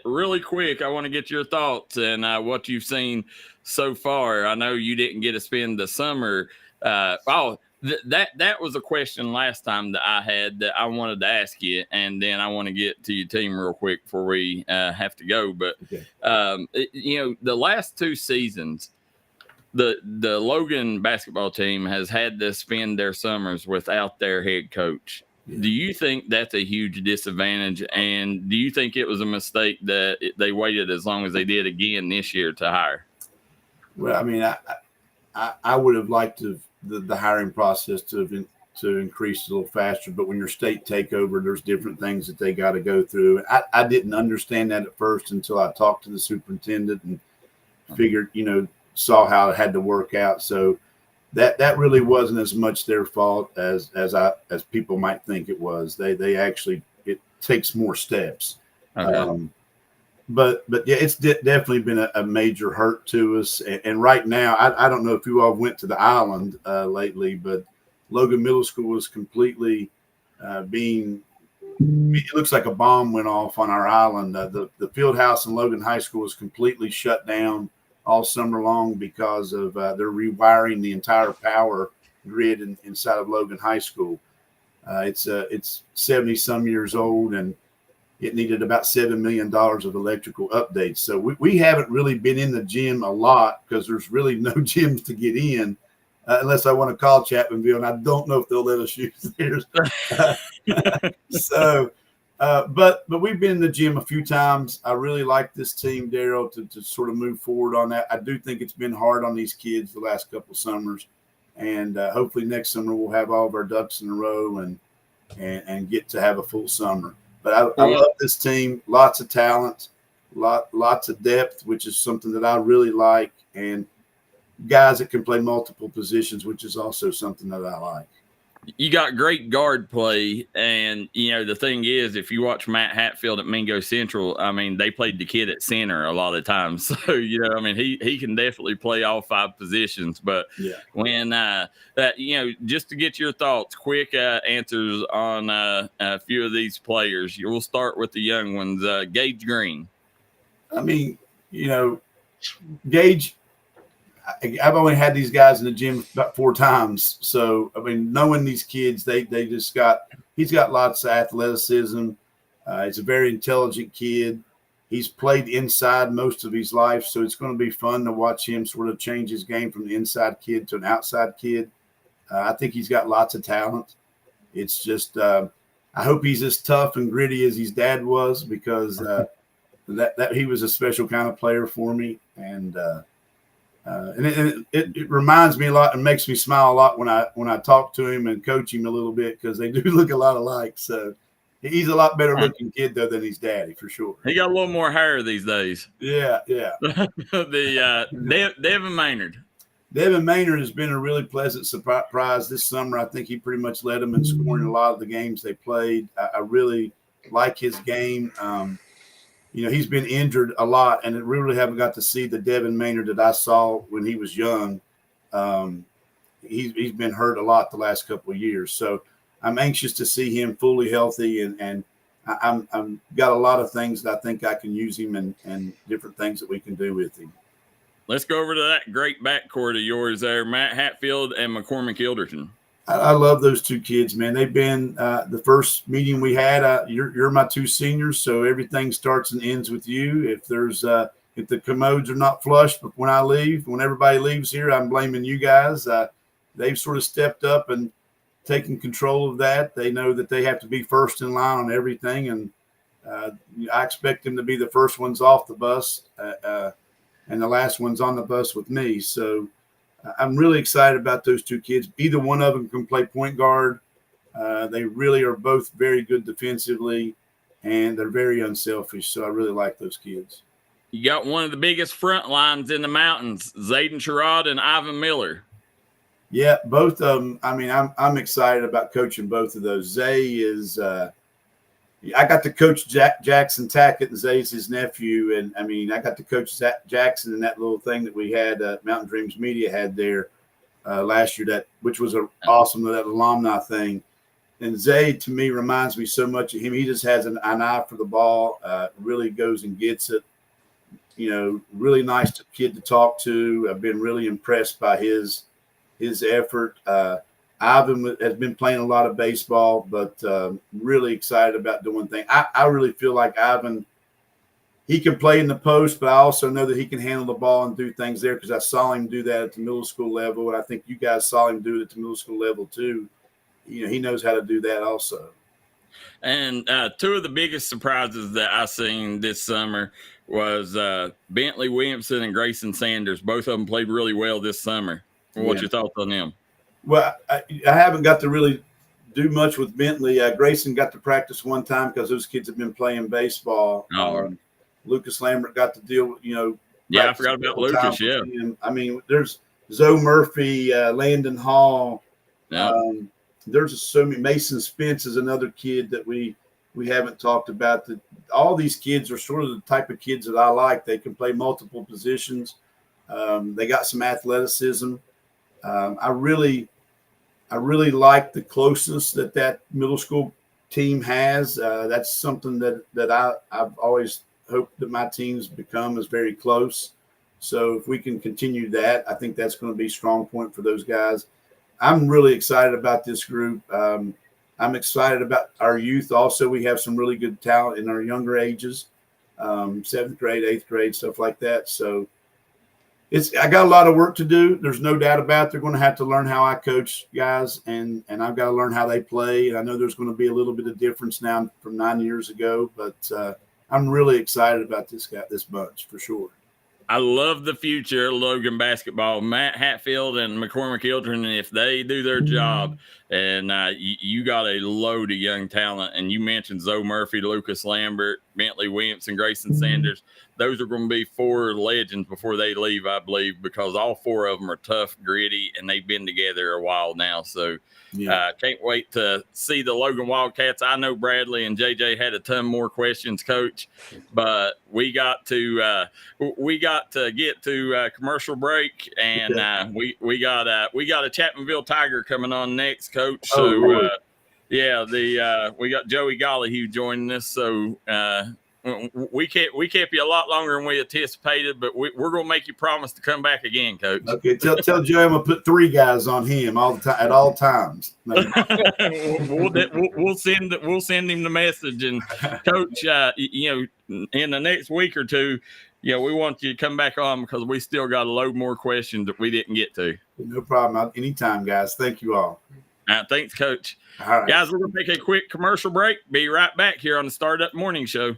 Really quick, I want to get your thoughts and what you've seen so far. I know you didn't get to spend the summer. That was a question last time that I had that I wanted to ask you, and then I want to get to your team real quick before we have to go. But, you know, the last 2 seasons, the Logan basketball team has had to spend their summers without their head coach. Yeah. Do you think that's a huge disadvantage? And do you think it was a mistake that they waited as long as they did again this year to hire? Well, I mean, I would have liked the hiring process to increase a little faster, but when your state takeover, there's different things that they got to go through. I didn't understand that at first until I talked to the superintendent and figured, saw how it had to work out. So that really wasn't as much their fault as people might think it was. They actually, it takes more steps. Okay. But yeah, it's definitely been a major hurt to us. And right now, I don't know if you all went to the island lately, but Logan Middle School is completely it looks like a bomb went off on our island. The field house in Logan High School is completely shut down all summer long because of they're rewiring the entire power grid inside of Logan High School. It's 70 some years old, and it needed about $7 million of electrical updates. So we haven't really been in the gym a lot because there's really no gyms to get in unless I want to call Chapmanville, and I don't know if they'll let us use theirs. But we've been in the gym a few times. I really like this team, Darryl, to sort of move forward on that. I do think it's been hard on these kids the last couple of summers, and hopefully next summer we'll have all of our ducks in a row and get to have a full summer. But I love this team. Lots of talent, lots of depth, which is something that I really like, and guys that can play multiple positions, which is also something that I like. You got great guard play, and the thing is, if you watch Matt Hatfield at Mingo Central, I mean, they played the kid at center a lot of the time. So I mean, he can definitely play all five positions. But when just to get your thoughts, quick answers on a few of these players. We'll start with the young ones. Gage Green. I mean, Gage. I've only had these guys in the gym about 4 times. So, I mean, knowing these kids, he's got lots of athleticism. He's a very intelligent kid. He's played inside most of his life. So it's going to be fun to watch him sort of change his game from the inside kid to an outside kid. I think he's got lots of talent. It's just, I hope he's as tough and gritty as his dad was, because that he was a special kind of player for me. And it reminds me a lot and makes me smile a lot when I talk to him and coach him a little bit, because they do look a lot alike. So he's a lot better looking kid though than his daddy, for sure. He got a little more hair these days. Yeah. Devin Maynard. Devin Maynard has been a really pleasant surprise this summer. I think he pretty much led them in scoring a lot of the games they played. I really like his game. He's been injured a lot, and we really haven't got to see the Devin Maynard that I saw when he was young. He's been hurt a lot the last couple of years. So I'm anxious to see him fully healthy, and I'm got a lot of things that I think I can use him and different things that we can do with him. Let's go over to that great backcourt of yours there, Matt Hatfield and McCormick Ilderton. I love those two kids, man. They've been the first meeting we had. You're my 2 seniors, so everything starts and ends with you. If the commodes are not flush when I leave, when everybody leaves here, I'm blaming you guys. They've sort of stepped up and taken control of that. They know that they have to be first in line on everything, and I expect them to be the first ones off the bus and the last ones on the bus with me. So I'm really excited about those 2 kids. Either one of them can play point guard. They really are both very good defensively, and they're very unselfish. So I really like those kids. You got one of the biggest front lines in the mountains, Zayden Sherrod and Ivan Miller. Yeah, both of them. I mean, I'm excited about coaching both of those. Zay is I got to coach Jackson Tackett, and Zay's his nephew. And, I mean, I got to coach Jackson in that little thing that we had, Mountain Dreams Media had there last year, which was awesome, that alumni thing. And Zay, to me, reminds me so much of him. He just has an eye for the ball, really goes and gets it. Really nice kid to talk to. I've been really impressed by his effort. Ivan has been playing a lot of baseball, but really excited about doing things. I really feel like Ivan he can play in the post, but I also know that he can handle the ball and do things there because I saw him do that at the middle school level, and I think you guys saw him do it at the middle school level too. He knows how to do that also. And two of the biggest surprises that I seen this summer was Bentley Williamson and Grayson Sanders. Both of them played really well this summer. What's your thoughts on them? Well, I haven't got to really do much with Bentley. Grayson got to practice one time because those kids have been playing baseball. Lucas Lambert got to deal with, Yeah, I forgot about Lucas, yeah. I mean, there's Zoe Murphy, Landon Hall. Yeah. There's so many. Mason Spence is another kid that we haven't talked about. All these kids are sort of the type of kids that I like. They can play multiple positions. They got some athleticism. I really like the closeness that middle school team has. That's something that I've always hoped that my teams become is very close. So if we can continue that, I think that's going to be a strong point for those guys. I'm really excited about this group. I'm excited about our youth. Also, we have some really good talent in our younger ages, 7th grade, 8th grade, stuff like that. So I got a lot of work to do. There's no doubt about it. They're going to have to learn how I coach guys, and I've got to learn how they play. And I know there's going to be a little bit of difference now from 9 years ago, but I'm really excited about this bunch for sure. I love the future of Logan basketball. Matt Hatfield and McCormick Eldrin, if they do their job, and you got a load of young talent, and you mentioned Zoe Murphy, Lucas Lambert, Bentley Williamson, Grayson Sanders. Those are going to be 4 legends before they leave, I believe, because all 4 of them are tough, gritty, and they've been together a while now. So can't wait to see the Logan Wildcats. I know Bradley and JJ had a ton more questions, Coach, but we got to get to commercial break, and we got a Chapmanville Tiger coming on next, Coach. So we got Joey Gollyhue joining us. So we kept you a lot longer than we anticipated, but we're going to make you promise to come back again, Coach. Okay, tell Joey I'm going to put 3 guys on him all the time at all times. we'll send him the message, and Coach, in the next week or two, we want you to come back on because we still got a load more questions that we didn't get to. No problem. Anytime, guys. Thank you all. Thanks, Coach. All right. Guys, we're going to take a quick commercial break. Be right back here on the Startup Morning Show.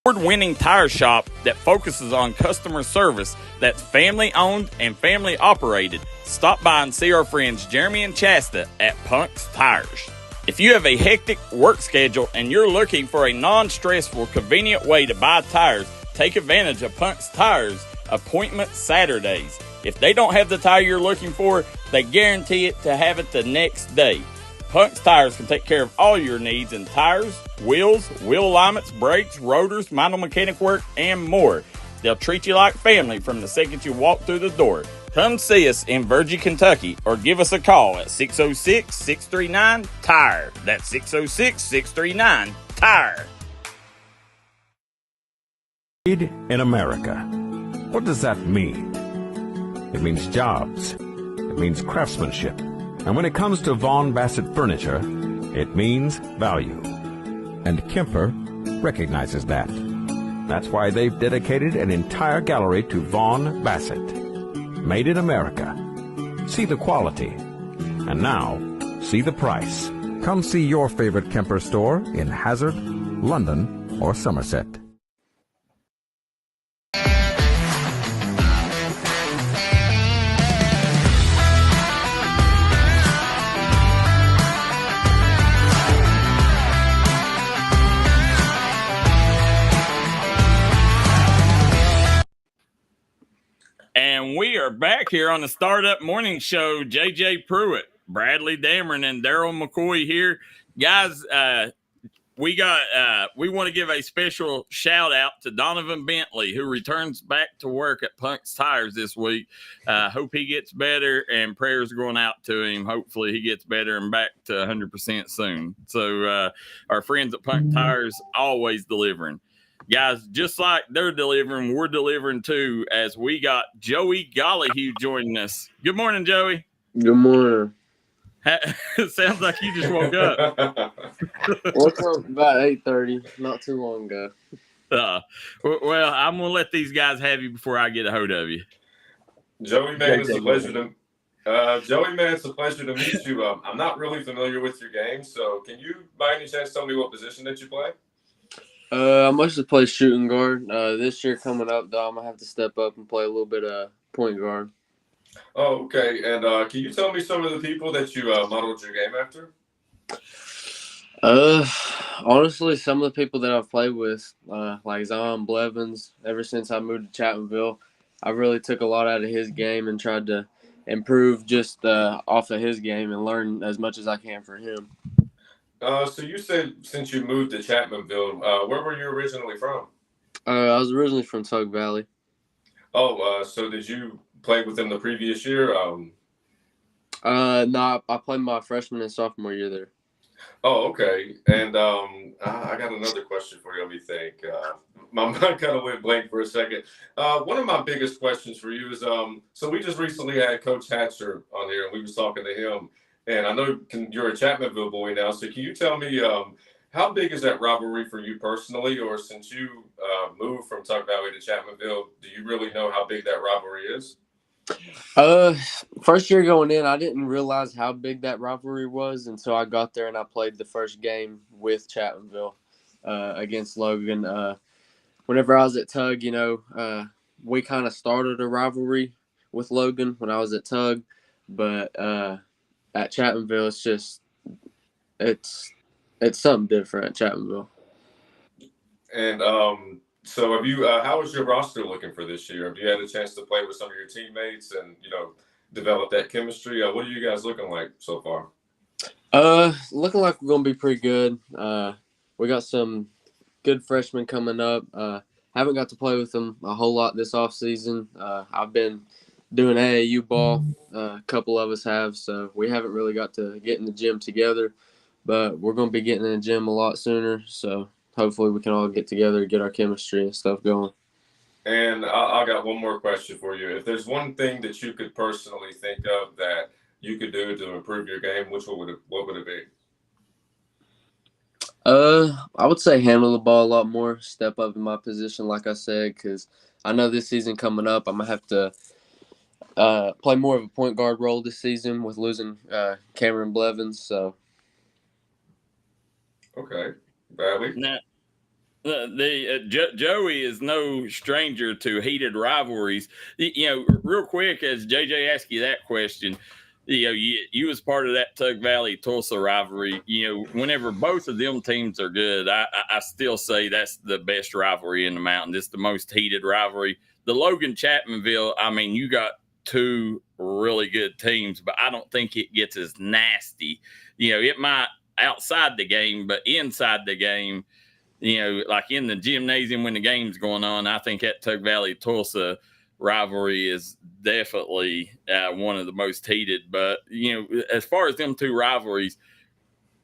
Award-winning tire shop that focuses on customer service that's family-owned and family-operated. Stop by and see our friends Jeremy and Chasta at Punk's Tires. If you have a hectic work schedule and you're looking for a non-stressful, convenient way to buy tires, take advantage of Punk's Tires Appointment Saturdays. If they don't have the tire you're looking for, they guarantee it to have it the next day. Punk's Tires can take care of all your needs in tires, wheels, wheel alignments, brakes, rotors, minor mechanic work, and more. They'll treat you like family from the second you walk through the door. Come see us in Virgie, Kentucky, or give us a call at 606-639-TIRE. That's 606-639-TIRE. Made in America. What does that mean? It means jobs. It means craftsmanship. And when it comes to Vaughan Bassett furniture, it means value. And Kemper recognizes that. That's why they've dedicated an entire gallery to Vaughan Bassett. Made in America. See the quality. And now, see the price. Come see your favorite Kemper store in Hazard, London, or Somerset. And we are back here on the Startup Morning Show. JJ Pruitt, Bradley Dameron, and Darryl McCoy here. Guys, we want to give a special shout out to Donovan Bentley, who returns back to work at Punk's Tires this week. Hope he gets better, and prayers are going out to him. Hopefully he gets better and back to 100% soon. So our friends at Punk Tires always delivering. Guys, just like they're delivering, we're delivering too, as we got Joey Gollyhue joining us. Good morning, Joey. Good morning. Sounds like you just woke up. Woke up about 8:30, not too long ago. Well, I'm gonna let these guys have you before I get a hold of you. Joey, man, it's a pleasure to meet you. I'm not really familiar with your game, so can you, by any chance, tell me what position that you play? I mostly play shooting guard. This year coming up, though, I'm gonna have to step up and play a little bit of point guard. Oh, okay. And can you tell me some of the people that you modeled your game after? Honestly, some of the people that I've played with, like Zion Blevins, ever since I moved to Chapmanville, I really took a lot out of his game and tried to improve just off of his game and learn as much as I can from him. So you said since you moved to Chapmanville, where were you originally from? I was originally from Tug Valley. Oh, so did you play with them the previous year? No, I played my freshman and sophomore year there. Oh, okay. And I got another question for you. Let me think. My mind kind of went blank for a second. One of my biggest questions for you is, so we just recently had Coach Hatcher on here, and we was talking to him. And I know you're a Chapmanville boy now, so can you tell me how big is that rivalry for you personally, or since you moved from Tug Valley to Chapmanville, do you really know how big that rivalry is? First year going in, I didn't realize how big that rivalry was until I got there and I played the first game with Chapmanville against Logan. Whenever I was at Tug, we kind of started a rivalry with Logan when I was at Tug, but at Chapmanville, it's something different at Chapmanville. And so have you? How is your roster looking for this year? Have you had a chance to play with some of your teammates and develop that chemistry? What are you guys looking like so far? Looking like we're gonna be pretty good. We got some good freshmen coming up. Haven't got to play with them a whole lot this off season. I've been doing AAU ball. A couple of us have, so we haven't really got to get in the gym together. But we're going to be getting in the gym a lot sooner, so hopefully we can all get together and get our chemistry and stuff going. And I got one more question for you. If there's one thing that you could personally think of that you could do to improve your game, what would it be? I would say handle the ball a lot more, step up in my position, like I said, because I know this season coming up, I'm going to have to play more of a point guard role this season with losing Cameron Blevins, so. Okay. Bradley? Now, Joey is no stranger to heated rivalries. Real quick, as JJ asked you that question, you was part of that Tug Valley Tulsa rivalry. Whenever both of them teams are good, I still say that's the best rivalry in the mountain. It's the most heated rivalry. The Logan Chapmanville, I mean, you got two really good teams, but I don't think it gets as nasty. It might outside the game, but inside the game, like in the gymnasium when the game's going on, I think that Tug Valley Tulsa rivalry is definitely one of the most heated. But as far as them two rivalries,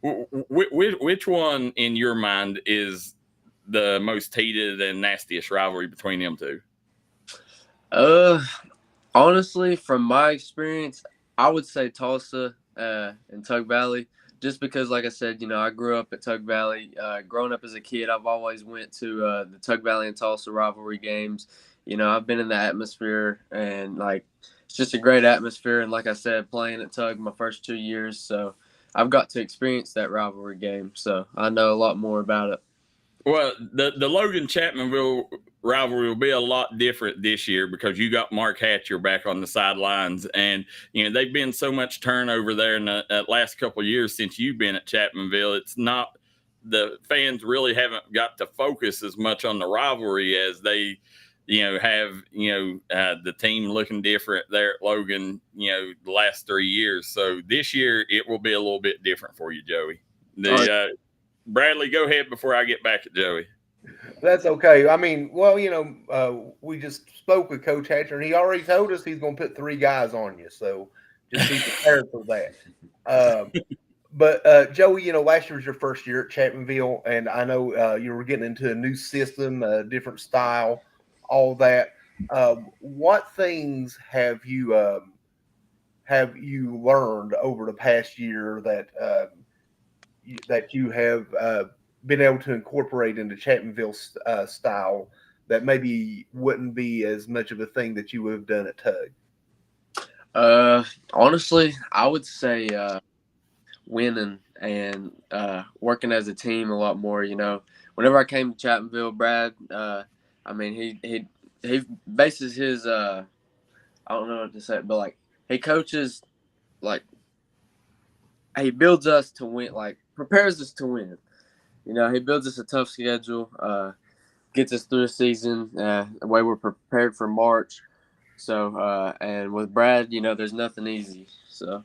which one in your mind is the most heated and nastiest rivalry between them two? Honestly, from my experience, I would say Tulsa and Tug Valley. Just because, like I said, I grew up at Tug Valley. Growing up as a kid, I've always went to the Tug Valley and Tulsa rivalry games. I've been in the atmosphere, and it's just a great atmosphere. And like I said, playing at Tug my first 2 years, so I've got to experience that rivalry game. So I know a lot more about it. Well, the Logan Chapmanville rivalry will be a lot different this year because you got Mark Hatcher back on the sidelines, and they've been so much turnover there in the last couple of years since you've been at Chapmanville. It's not the fans really haven't got to focus as much on the rivalry as they have the team looking different there at Logan the last 3 years. So this year it will be a little bit different for you, Joey. Bradley, go ahead before I get back at Joey. That's okay. I mean, well, we just spoke with Coach Hatcher, and he already told us he's going to put 3 guys on you. So just be prepared for that. But Joey, last year was your first year at Chapmanville, and I know you were getting into a new system, a different style, all that. What things have you have you learned over the past year that that you have been able to incorporate into Chapmanville style that maybe wouldn't be as much of a thing that you would have done at Tug? Honestly, I would say winning and working as a team a lot more. You know, whenever I came to Chapmanville, Brad, I mean, he bases his I don't know what to say, but like he coaches, like he builds us to win, like prepares us to win. You know, he builds us a tough schedule, gets us through the season the way we're prepared for March. So, and with Brad, you know, there's nothing easy. So,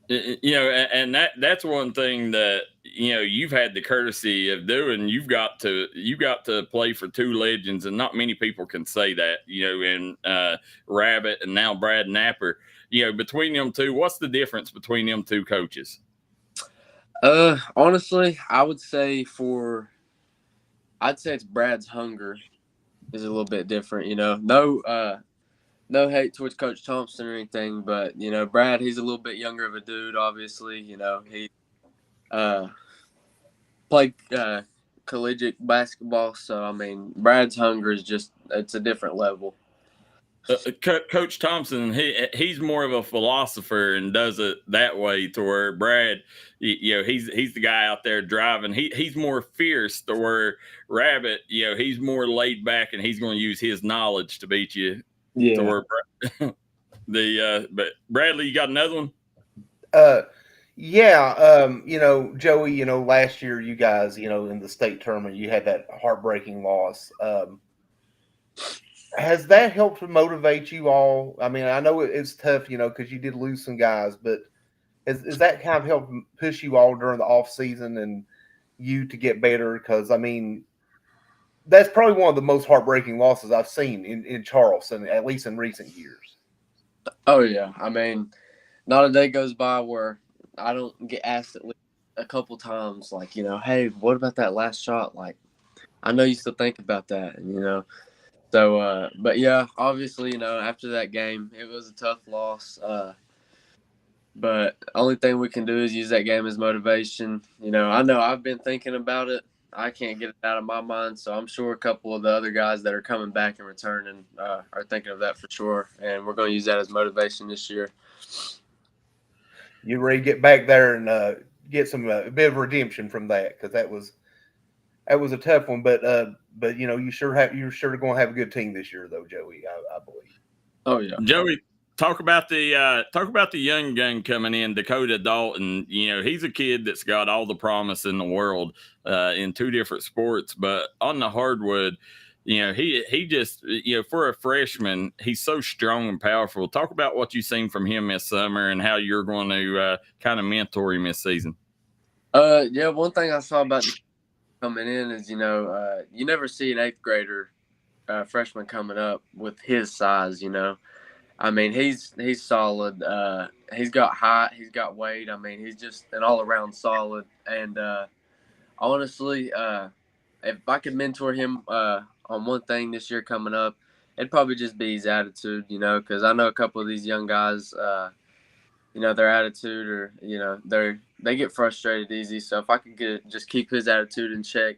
you know, and that's one thing that, you know, you've had the courtesy of doing. You got to play for two legends, and not many people can say that, you know, in Rabbit and now Brad Napper. You know, between them two, what's the difference between them two coaches? Honestly, I'd say it's Brad's hunger is a little bit different, you know. No hate towards Coach Thompson or anything, but you know, Brad, he's a little bit younger of a dude, obviously. You know, he played collegiate basketball, so I mean, Brad's hunger is it's a different level. Coach Thompson, he's more of a philosopher and does it that way, to where Brad, you know, he's the guy out there driving. He's more fierce, to where Rabbit, you know, he's more laid back and he's going to use his knowledge to beat you. Yeah. To where but Bradley, you got another one? Yeah. You know, Joey, you know, last year you guys, you know, in the state tournament, you had that heartbreaking loss. Has that helped to motivate you all? I mean, I know it's tough, you know, because you did lose some guys, but is that kind of helped push you all during the off season and you to get better? Because I mean, that's probably one of the most heartbreaking losses I've seen in Charleston, at least in recent years. Oh yeah, I mean, not a day goes by where I don't get asked at least a couple times, like, you know, hey, what about that last shot? Like, I know you still think about that, and you know. So, but yeah, obviously, you know, after that game, it was a tough loss. But the only thing we can do is use that game as motivation. You know I've been thinking about it. I can't get it out of my mind. So I'm sure a couple of the other guys that are coming back and returning are thinking of that for sure. And we're going to use that as motivation this year. You ready to get back there and get some a bit of redemption from that, because that was a tough one. But you know, you're sure going to have a good team this year, though, Joey. I believe. Oh yeah, Joey, talk about the young gun coming in, Dakota Dalton. You know, he's a kid that's got all the promise in the world in two different sports, but on the hardwood, you know, he just, you know, for a freshman, he's so strong and powerful. Talk about what you've seen from him this summer and how you're going to kind of mentor him this season. Yeah, one thing I saw about coming in is, you know, you never see an 8th grader freshman coming up with his size, you know. I mean, he's solid. He's got height. He's got weight. I mean, he's just an all-around solid. And honestly, if I could mentor him on one thing this year coming up, it'd probably just be his attitude, you know, because I know a couple of these young guys, you know, their attitude, or, you know, they get frustrated easy. So if I could just keep his attitude in check,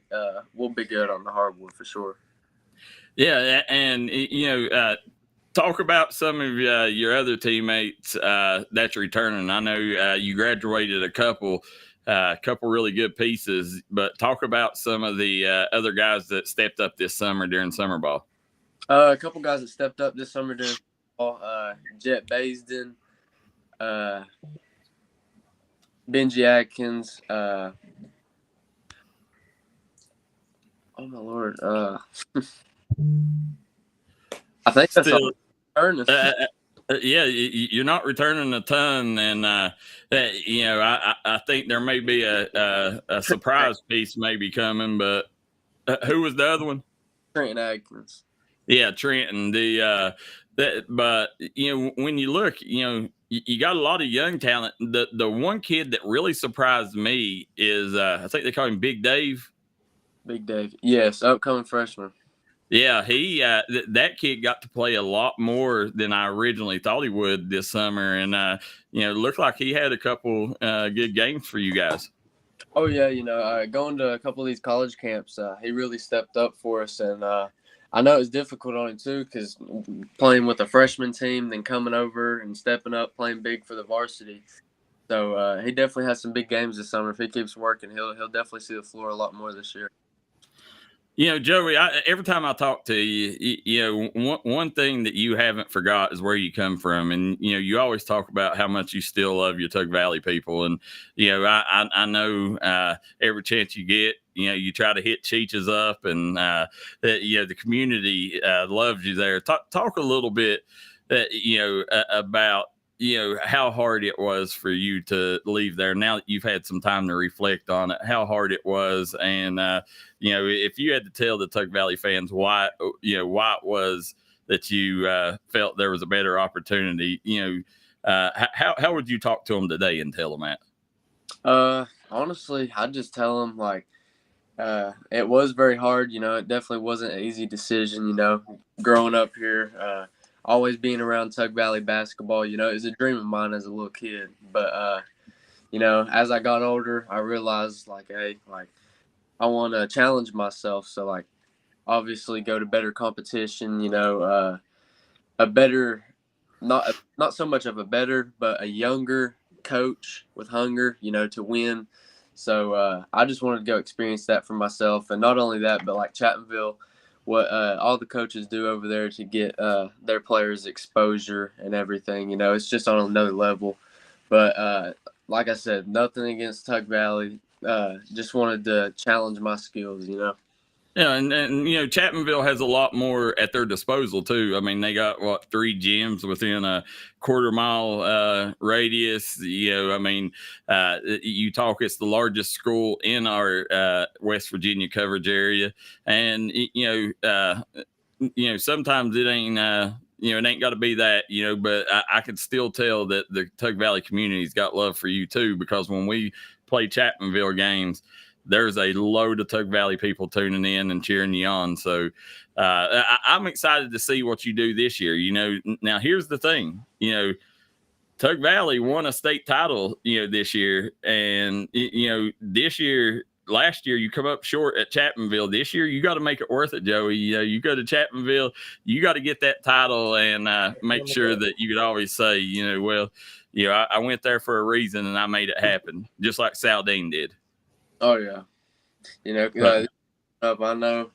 we'll be good on the hardwood for sure. Yeah, and, you know, talk about some of your other teammates that's returning. I know you graduated a couple really good pieces, but talk about some of the other guys that stepped up this summer during summer ball. A couple guys that stepped up this summer during ball, Jet Baisden, Benji Atkins. Oh my Lord! I think that's all. Yeah, you're not returning a ton, and you know, I think there may be a surprise piece maybe coming. But who was the other one? Trenton Atkins. Yeah, Trenton. But you know, when you look, you know, you got a lot of young talent. The one kid that really surprised me is I think they call him Big Dave. Big Dave, yes, upcoming freshman. Yeah, he that kid got to play a lot more than I originally thought he would this summer, and looked like he had a couple good games for you guys. Oh yeah, going to a couple of these college camps, he really stepped up for us, and I know it was difficult on him too, because playing with a freshman team, then coming over and stepping up, playing big for the varsity. So he definitely has some big games this summer. If he keeps working, he'll definitely see the floor a lot more this year. Joey, every time I talk to you, one thing that you haven't forgot is where you come from. And, you always talk about how much you still love your Tug Valley people. And, I know every chance you get, you try to hit Cheeches up, and, the community loves you there. Talk a little bit, about, how hard it was for you to leave there. Now that you've had some time to reflect on it, how hard it was. And, if you had to tell the Tug Valley fans why it was that you felt there was a better opportunity, how would you talk to them today and tell them that? Honestly, I'd just tell them, it was very hard. It definitely wasn't an easy decision, growing up here, always being around Tug Valley basketball, it was a dream of mine as a little kid. But, as I got older, I realized, I want to challenge myself. So, obviously go to better competition, a better, not so much of a better, but a younger coach with hunger, to win. So I just wanted to go experience that for myself. And not only that, but Chapmanville, what all the coaches do over there to get their players exposure and everything, it's just on another level. But like I said, nothing against Tug Valley. Just wanted to challenge my skills, Yeah, and Chapmanville has a lot more at their disposal too. I mean, they got 3 gyms within a quarter-mile radius. You talk, it's the largest school in our West Virginia coverage area, and sometimes it ain't. It ain't got to be that, but I can still tell that the Tug Valley community's got love for you too, because when we play Chapmanville games, there's a load of Tug Valley people tuning in and cheering you on. So I'm excited to see what you do this year. Now here's the thing, Tug Valley won a state title, this year. And, last year you come up short at Chapmanville. This year you got to make it worth it, Joey. You go to Chapmanville, you got to get that title and make sure that you could always say, I went there for a reason and I made it happen, just like Saldine did. Oh yeah, I know.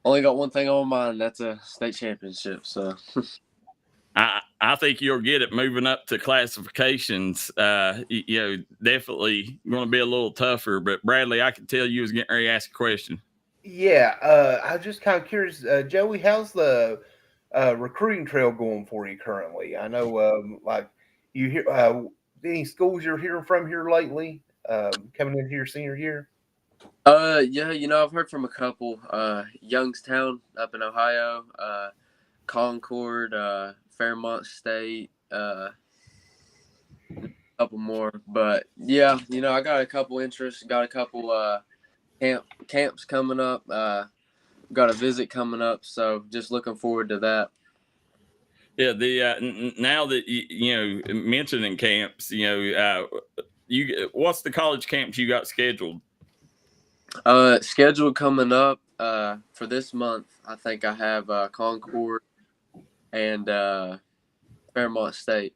Only got one thing on my mind. That's a state championship. So, I think you'll get it moving up to classifications. Definitely going to be a little tougher. But Bradley, I can tell you was getting ready to ask a question. Yeah, I was just kind of curious, Joey. How's the recruiting trail going for you currently? I know, you hear any schools you're hearing from here lately? Coming into your senior year? Yeah, I've heard from a couple. Youngstown up in Ohio, Concord, Fairmont State, a couple more. But yeah, I got a couple interests, got a couple camps coming up, got a visit coming up, so just looking forward to that. Yeah, the now that mentioning camps, what's the college camps you got scheduled? Scheduled coming up for this month. I think I have Concord and Fairmont State.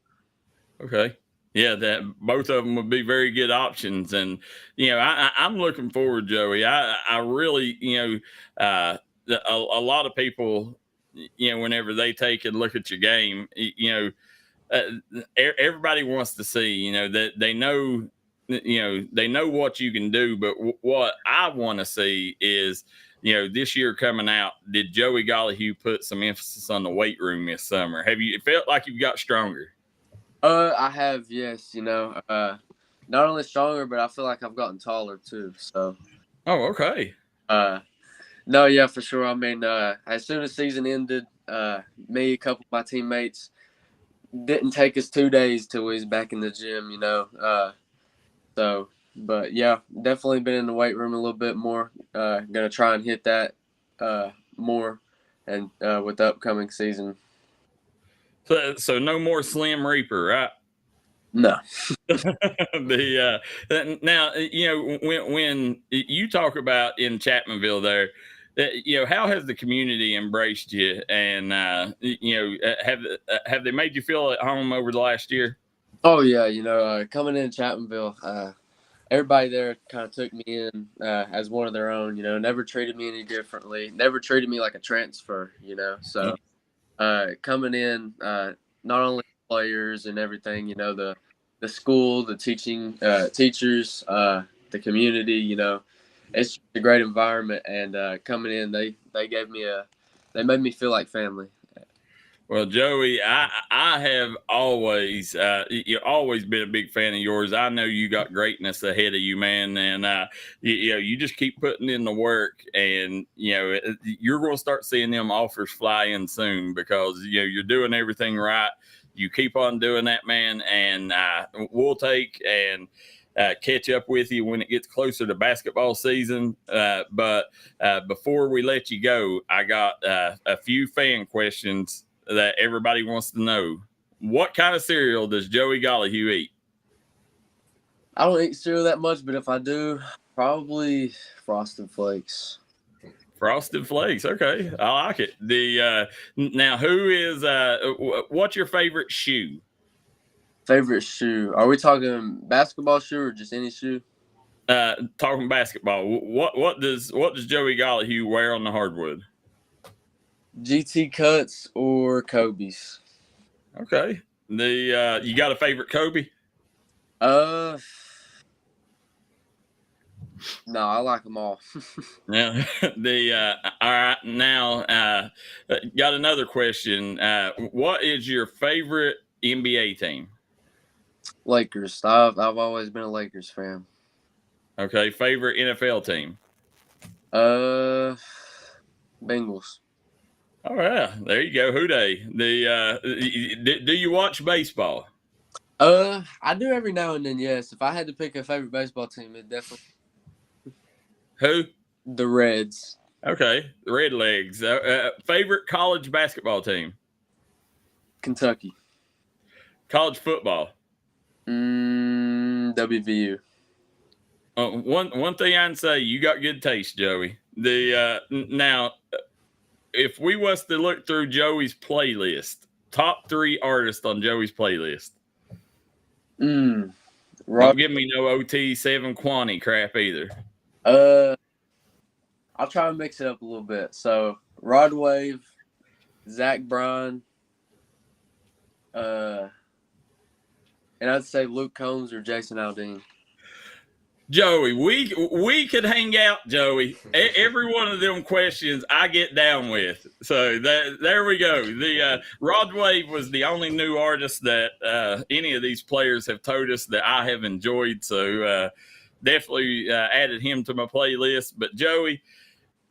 Okay. Yeah, that both of them would be very good options, and I'm looking forward, Joey. I really, a lot of people, whenever they take and look at your game, everybody wants to see, that they know, they know what you can do. But what I want to see is, this year coming out, did Joey Gollihue put some emphasis on the weight room this summer? Have you felt like you've got stronger? I have, yes. Not only stronger, but I feel like I've gotten taller too. So. Oh, okay. No, yeah, for sure. I mean, as soon as season ended, me, a couple of my teammates, didn't take us 2 days till we was back in the gym. So, but yeah, definitely been in the weight room a little bit more. Gonna try and hit that more, and with the upcoming season. So no more Slim Reaper, right? No. Now when you talk about in Chapmanville there, how has the community embraced you, and have they made you feel at home over the last year? Oh yeah, coming in Chapmanville, everybody there kind of took me in as one of their own. Never treated me any differently. Never treated me like a transfer. So coming in, not only players and everything, the school, the teachers, the community, it's just a great environment. And coming in, they made me feel like family. Well, Joey, I have always always been a big fan of yours. I know you got greatness ahead of you, man, and you just keep putting in the work, and you're going to start seeing them offers fly in soon, because you're doing everything right. You keep on doing that, man, and we'll take and catch up with you when it gets closer to basketball season. But before we let you go, I got a few fan questions that everybody wants to know. What kind of cereal does Joey Gollihue eat? I don't eat cereal that much, but if I do, probably Frosted Flakes. Frosted Flakes. Okay. I like it. Now what's your favorite shoe? Favorite shoe? Are we talking basketball shoe or just any shoe? Talking basketball. What does Joey Gollihue wear on the hardwood? GT Cuts or Kobe's. Okay. You got a favorite Kobe? No, I like them all. Yeah. All right. Now, got another question. What is your favorite NBA team? Lakers. I've always been a Lakers fan. Okay. Favorite NFL team? Bengals. All right, there you go. Who they? Do you watch baseball? I do every now and then. Yes, if I had to pick a favorite baseball team, it definitely. Who? The Reds. Okay, the Redlegs. Favorite college basketball team? Kentucky. College football? WVU. One thing I can say, you got good taste, Joey. Now, if we was to look through Joey's playlist, top 3 artists on Joey's playlist. Don't give me no OT7 Quanti crap either. I'll try to mix it up a little bit. So Rod Wave, Zach Bryan, and I'd say Luke Combs or Jason Aldean. Joey, we could hang out, Joey. Every one of them questions I get down with. So there we go. The Rod Wave was the only new artist that any of these players have told us that I have enjoyed. So definitely added him to my playlist. But Joey,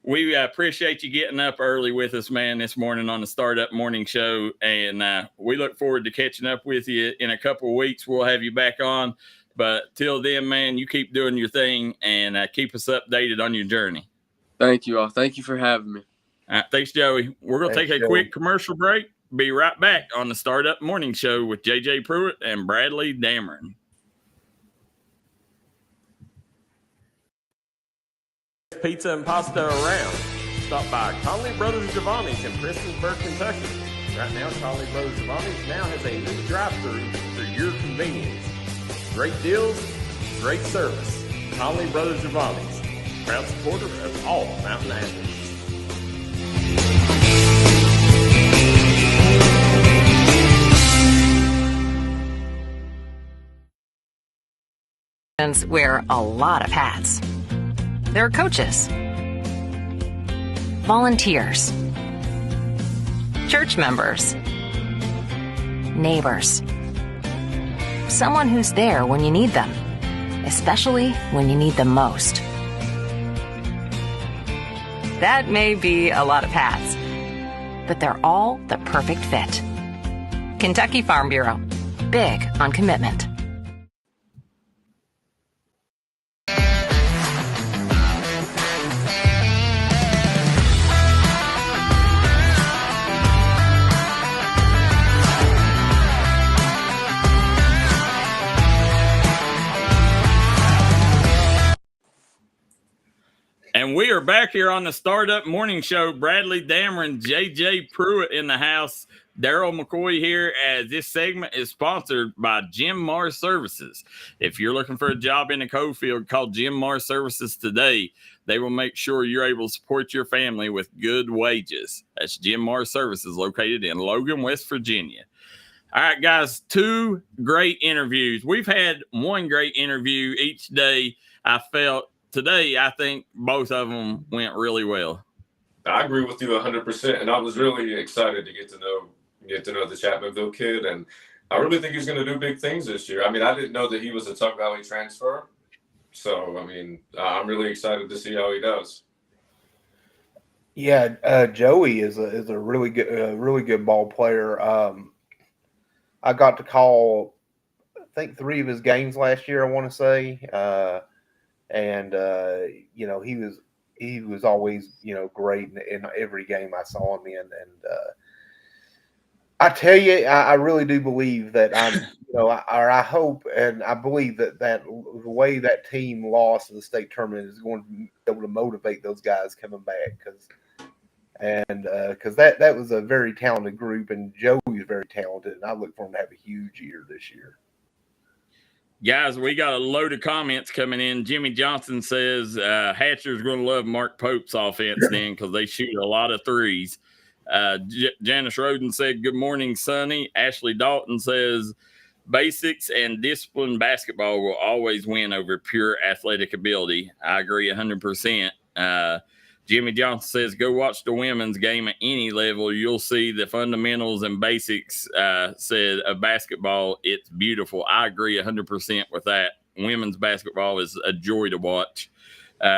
we appreciate you getting up early with us, man, this morning on the Startup Morning Show. And we look forward to catching up with you in a couple of weeks. We'll have you back on. But till then, man, you keep doing your thing and keep us updated on your journey. Thank you all. Thank you for having me. All right, thanks, Joey. We're going to take a quick commercial break. Be right back on the Startup Morning Show with JJ Pruitt and Bradley Dameron. Pizza and pasta around. Stop by Conley Brothers Giovanni's in Prestonsburg, Kentucky. Right now, Conley Brothers Giovanni's now has a new drive-thru for your convenience. Great deals, great service. Conley Brothers Giovanni's, proud supporter of all mountain athletes. Wear a lot of hats. There are coaches, volunteers, church members, neighbors, someone who's there when you need them, especially when you need them most. That may be a lot of hats, but they're all the perfect fit. Kentucky Farm Bureau, big on commitment. And we are back here on the Startup Morning Show. Bradley Dameron, JJ Pruitt in the house. Darryl McCoy here, as this segment is sponsored by Jim Mar Services. If you're looking for a job in the coal field, call Jim Mar Services today. They will make sure you're able to support your family with good wages. That's Jim Mar Services, located in Logan, West Virginia. All right, guys, 2 great interviews. We've had 1 great interview each day. I felt today, I think both of them went really well. I agree with you 100%, and I was really excited to get to know the Chapmanville kid, and I really think he's going to do big things this year. I mean, I didn't know that he was a Tug Valley transfer, so I mean, I'm really excited to see how he does. Yeah, Joey is a really good ball player. I got to call, I think, 3 of his games last year, I want to say, and you know, he was always, you know, great in every game I saw him in. And I tell you, I really do believe that I hope and I believe that the way that team lost in the state tournament is going to be able to motivate those guys coming back, because that was a very talented group, and Joey's very talented, and I look for him to have a huge year this year. Guys, we got a load of comments coming in. Jimmy Johnson says Hatcher's going to love Mark Pope's offense then, because they shoot a lot of threes. Janice Roden said, good morning, Sonny. Ashley Dalton says, basics and disciplined basketball will always win over pure athletic ability. I agree 100%. Jimmy Johnson says, go watch the women's game at any level. You'll see the fundamentals and basics said of basketball. It's beautiful. I agree 100% with that. Women's basketball is a joy to watch.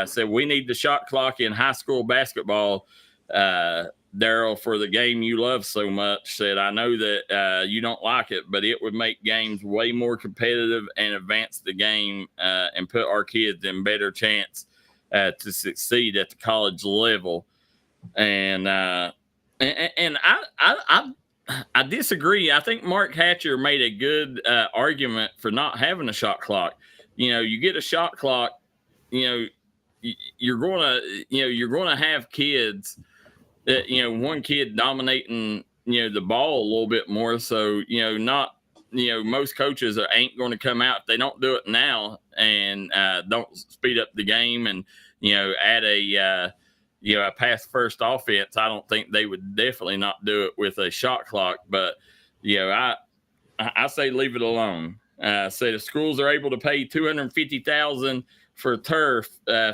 Said, we need the shot clock in high school basketball, Darryl, for the game you love so much. Said, I know that you don't like it, but it would make games way more competitive and advance the game and put our kids in better chance to succeed at the college level. And I disagree. I think Mark Hatcher made a good argument for not having a shot clock. You know, you get a shot clock, you know, you're going to have kids that, you know, one kid dominating, you know, the ball a little bit more. So, you know, most coaches ain't going to come out if they don't do it now and don't speed up the game and, you know, add a pass first offense. I don't think they would definitely not do it with a shot clock. But, you know, I say leave it alone. Say the schools are able to pay $250,000 for turf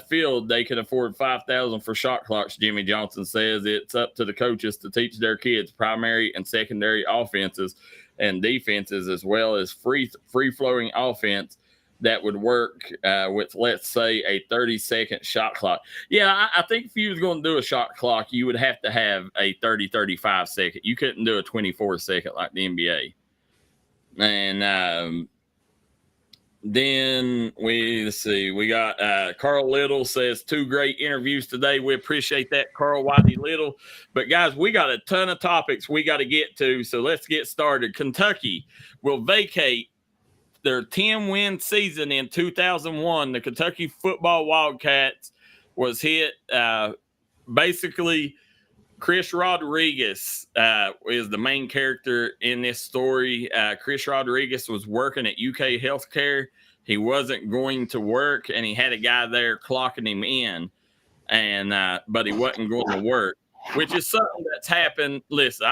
field, they can afford $5,000 for shot clocks. Jimmy Johnson says it's up to the coaches to teach their kids primary and secondary offenses and defenses, as well as free-flowing offense that would work with, let's say, a 30-second shot clock. Yeah, I think if you was going to do a shot clock, you would have to have a 30, 35-second. You couldn't do a 24-second like the NBA. And then let's see, we got Carl Little says 2 great interviews today. We appreciate that, Carl Whitey Little. But guys, we got a ton of topics we got to get to, so let's get started. Kentucky will vacate their 10-win season in 2001. The Kentucky football Wildcats was hit. Basically, Chris Rodriguez is the main character in this story. Chris Rodriguez was working at UK Healthcare. He wasn't going to work, and he had a guy there clocking him in, but he wasn't going to work, which is something that's happened. Listen,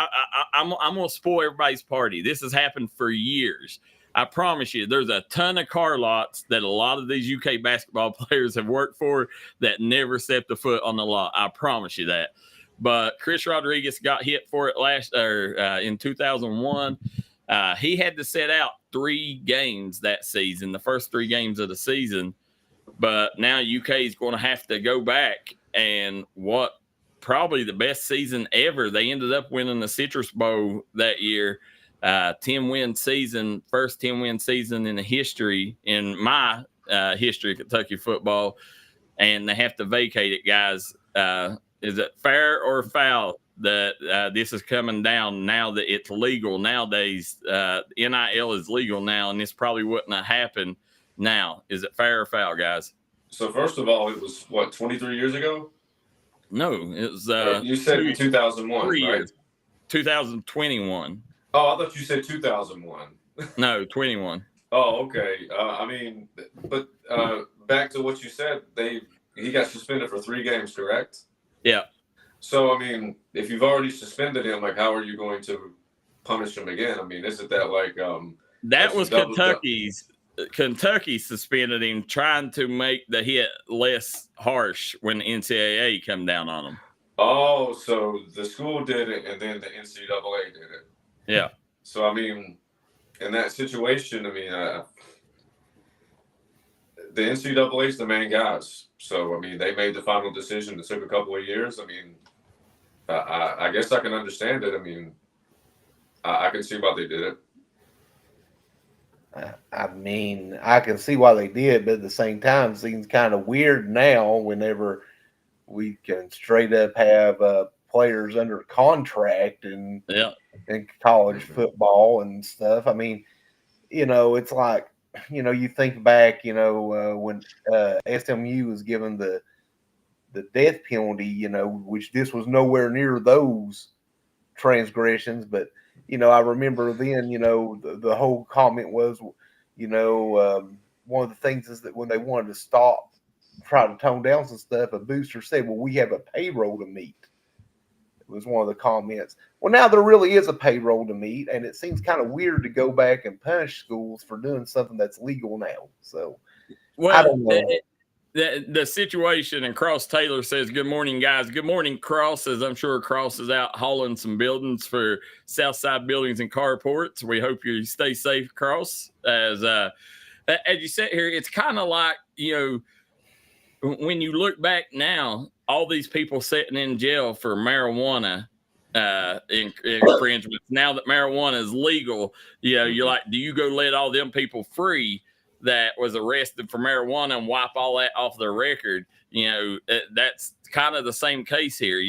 I'm going to spoil everybody's party. This has happened for years. I promise you, there's a ton of car lots that a lot of these UK basketball players have worked for that never stepped a foot on the lot. I promise you that. But Chris Rodriguez got hit for it in 2001. He had to sit out 3 games that season, the first 3 games of the season. But now UK is going to have to go back, and what probably the best season ever. They ended up winning the Citrus Bowl that year. 10-win season, first 10-win season in my history of Kentucky football, and they have to vacate it, guys. Is it fair or foul that this is coming down now that it's legal nowadays? NIL is legal now, and this probably wouldn't have happened now. Is it fair or foul, guys? So first of all, it was what 23 years ago. No, it was You said in 2001, 3 right? years. 2021. Oh, I thought you said 2001. No, 21. Oh, okay. But back to what you said, he got suspended for 3 games, correct? Yeah. So, if you've already suspended him, like, how are you going to punish him again? Isn't that like that was Kentucky suspended him, trying to make the hit less harsh when the NCAA come down on him. Oh, so the school did it, and then the NCAA did it. Yeah. So, in that situation, the NCAA is the main guys. So, they made the final decision. It took a couple of years. I guess I can understand it. I can see why they did it. I can see why they did, but at the same time, it seems kind of weird now whenever we can straight up have players under contract in college football and stuff. It's like, you think back, when SMU was given the death penalty, which this was nowhere near those transgressions. But, I remember then, the whole comment was, one of the things is that when they wanted to stop, try to tone down some stuff, a booster said, well, we have a payroll to meet. It was one of the comments. Well, now there really is a payroll to meet, and it seems kind of weird to go back and punish schools for doing something that's legal now. So, I don't know. The situation, and Cross Taylor says, good morning, guys. Good morning, Cross, as I'm sure Cross is out hauling some buildings for Southside Buildings and Carports. We hope you stay safe, Cross. As you sit here, it's kind of like, when you look back now, all these people sitting in jail for marijuana infringements. Now that marijuana is legal, you're like, do you go let all them people free that was arrested for marijuana and wipe all that off their record? That's kind of the same case here,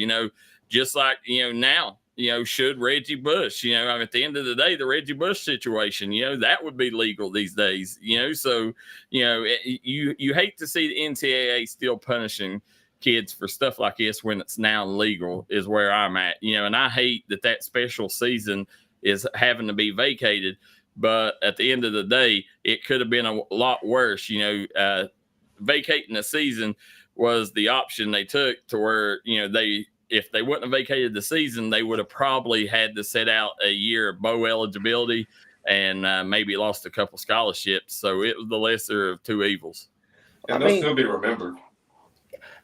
just like, now, should Reggie Bush, at the end of the day, the Reggie Bush situation, that would be legal these days, so, you hate to see the NCAA still punishing kids for stuff like this when it's now legal is where I'm at, and I hate that special season is having to be vacated. But at the end of the day, it could have been a lot worse. Vacating the season was the option they took to where, if they wouldn't have vacated the season, they would have probably had to set out a year of bowl eligibility and maybe lost a couple scholarships. So it was the lesser of two evils. And they'll still be remembered.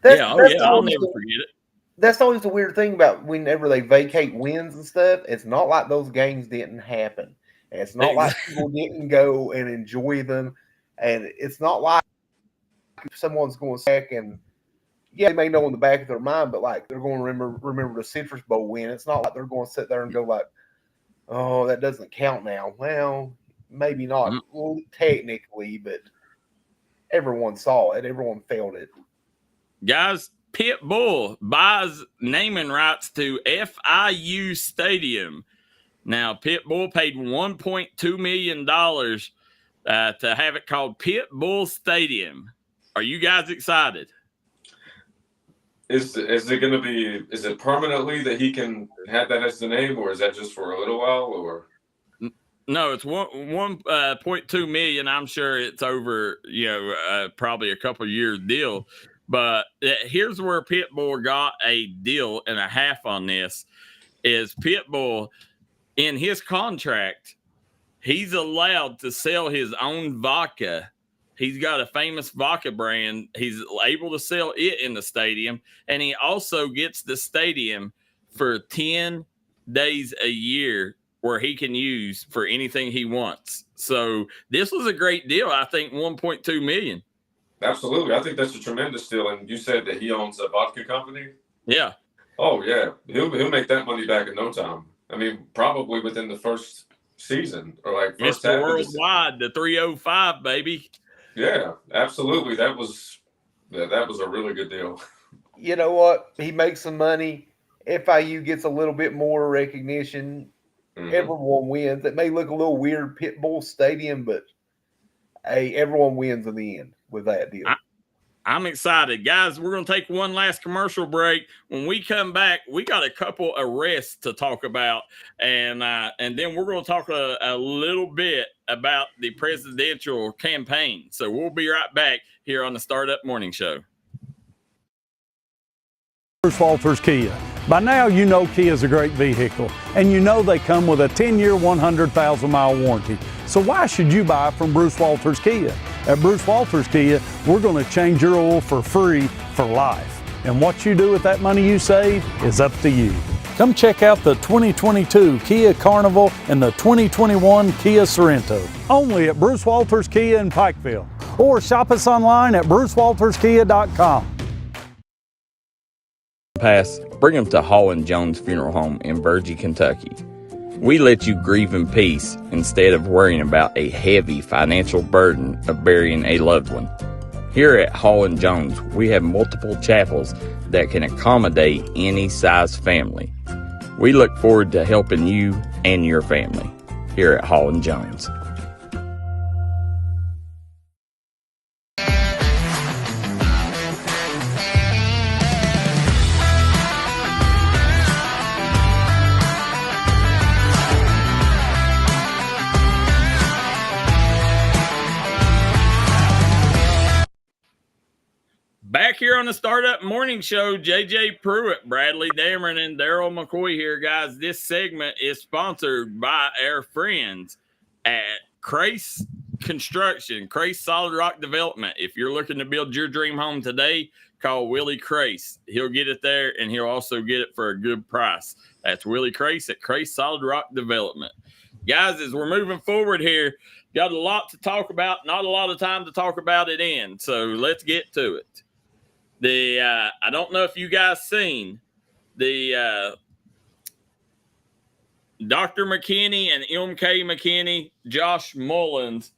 I'll never forget it. That's always the weird thing about whenever they vacate wins and stuff. It's not like those games didn't happen. And it's not like people didn't go and enjoy them. And it's not like someone's going to sack and, they may know in the back of their mind, but like they're going to remember the Citrus Bowl win. It's not like they're going to sit there and go like, oh, that doesn't count now. Well, maybe not technically, but everyone saw it. Everyone felt it. Guys, Pitbull buys naming rights to FIU Stadium. Now, Pitbull paid $1.2 million to have it called Pitbull Stadium. Are you guys excited? Is it going to be? Is it permanently that he can have that as the name, or is that just for a little while? Or no, it's 1.2 million. I'm sure it's over, probably a couple year deal. But here's where Pitbull got a deal and a half on this: is Pitbull in his contract, he's allowed to sell his own vodka. He's got a famous vodka brand. He's able to sell it in the stadium. And he also gets the stadium for 10 days a year where he can use for anything he wants. So this was a great deal. I think 1.2 million. Absolutely. I think that's a tremendous deal. And you said that he owns a vodka company? Yeah. Oh, yeah. He'll make that money back in no time. Probably within the first season or like first Mr. Worldwide, the 305, baby. Yeah, absolutely. That was a really good deal. You know what? He makes some money. FIU gets a little bit more recognition. Mm-hmm. Everyone wins. It may look a little weird, Pitbull Stadium, but hey, everyone wins in the end with that deal. I'm excited. Guys, we're going to take one last commercial break. When we come back, we got a couple arrests to talk about, and then we're going to talk a little bit about the presidential campaign. So we'll be right back here on the Startup Morning Show. Bruce Walters Kia. By now, you know Kia is a great vehicle, and you know they come with a 10-year, 100,000-mile warranty. So why should you buy from Bruce Walters Kia? At Bruce Walters Kia, we're going to change your oil for free for life. And what you do with that money you save is up to you. Come check out the 2022 Kia Carnival and the 2021 Kia Sorento. Only at Bruce Walters Kia in Pikeville. Or shop us online at brucewalterskia.com. Pass, bring them to Hall & Jones Funeral Home in Virgie, Kentucky. We let you grieve in peace instead of worrying about a heavy financial burden of burying a loved one. Here at Hall & Jones, we have multiple chapels that can accommodate any size family. We look forward to helping you and your family here at Hall & Jones. Back here on the Startup Morning Show, JJ Pruitt, Bradley Dameron, and Darryl McCoy here, guys. This segment is sponsored by our friends at Crace Construction, Crace Solid Rock Development. If you're looking to build your dream home today, call Willie Crace. He'll get it there, and he'll also get it for a good price. That's Willie Crace at Crace Solid Rock Development. Guys, as we're moving forward here, got a lot to talk about, not a lot of time to talk about it in, so let's get to it. I don't know if you guys seen the Dr. McKinney and MK McKinney, Josh Mullins,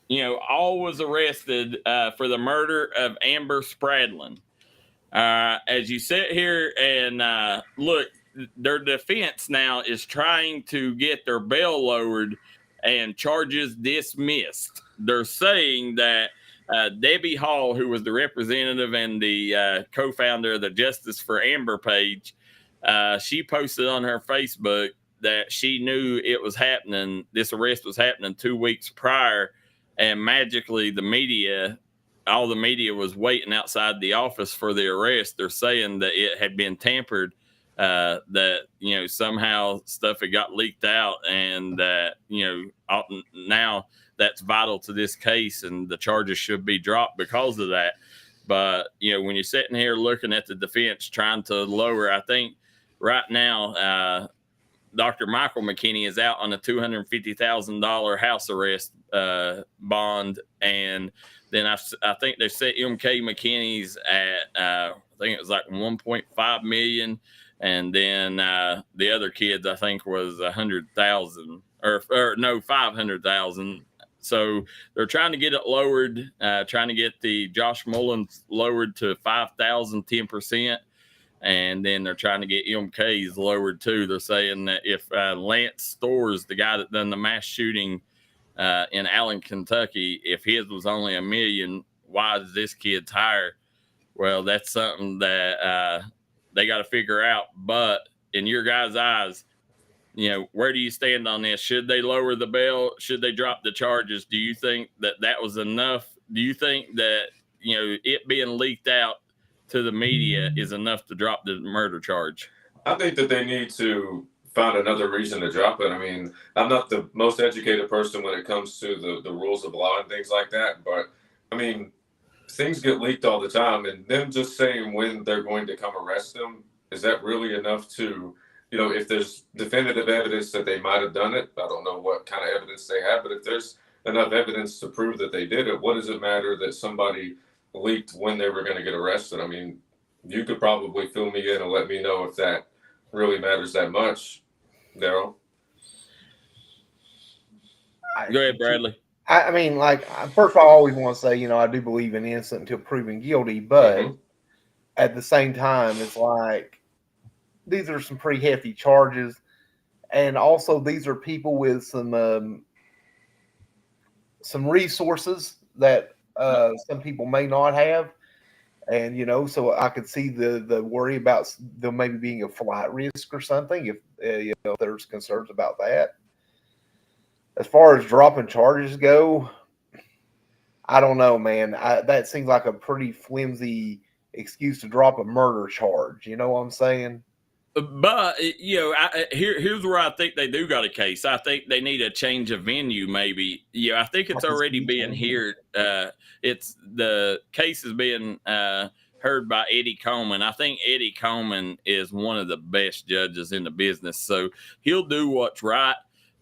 all was arrested for the murder of Amber Spradlin. As you sit here and look, their defense now is trying to get their bail lowered and charges dismissed. They're saying that Debbie Hall, who was the representative and the co-founder of the Justice for Amber page, she posted on her Facebook that she knew it was happening. This arrest was happening 2 weeks prior, and magically all the media was waiting outside the office for the arrest. They're saying that it had been tampered, that somehow stuff had got leaked out, and that now that's vital to this case, and the charges should be dropped because of that. But, when you're sitting here looking at the defense trying to lower, I think right now, Dr. Michael McKinney is out on a $250,000 house arrest bond. And then I think they set MK McKinney's at, I think it was like 1.5 million. And then the other kids, I think, was 100,000 or no, 500,000. So they're trying to get it lowered, trying to get the Josh Mullins lowered to 5,000, 10%. And then they're trying to get MK's lowered too. They're saying that if Lance Storrs, the guy that done the mass shooting in Allen, Kentucky, if his was only $1 million, why is this kid's higher? Well, that's something that they got to figure out. But in your guys' eyes, where do you stand on this? Should they lower the bail? Should they drop the charges? Do you think that was enough? Do you think that, it being leaked out to the media is enough to drop the murder charge? I think that they need to find another reason to drop it. I mean, I'm not the most educated person when it comes to the rules of law and things like that, but I mean, things get leaked all the time, and them just saying when they're going to come arrest them, is that really enough to, if there's definitive evidence that they might have done it? I don't know what kind of evidence they have, but if there's enough evidence to prove that they did it, what does it matter that somebody leaked when they were going to get arrested? I mean, you could probably fill me in and let me know if that really matters that much, Darryl. Go ahead, Bradley. I mean, first of all, I always want to say, I do believe in innocent until proven guilty, but at the same time, it's like these are some pretty hefty charges, and also these are people with some resources that some people may not have. And so I could see the worry about them maybe being a flight risk or something if there's concerns about that. As far as dropping charges go, I don't know, man. That seems like a pretty flimsy excuse to drop a murder charge. You know what I'm saying? But here's where I think they do got a case. I think they need a change of venue, maybe. I think it's already being heard. It's the case is being heard by Eddie Coleman. I think Eddie Coleman is one of the best judges in the business, so he'll do what's right.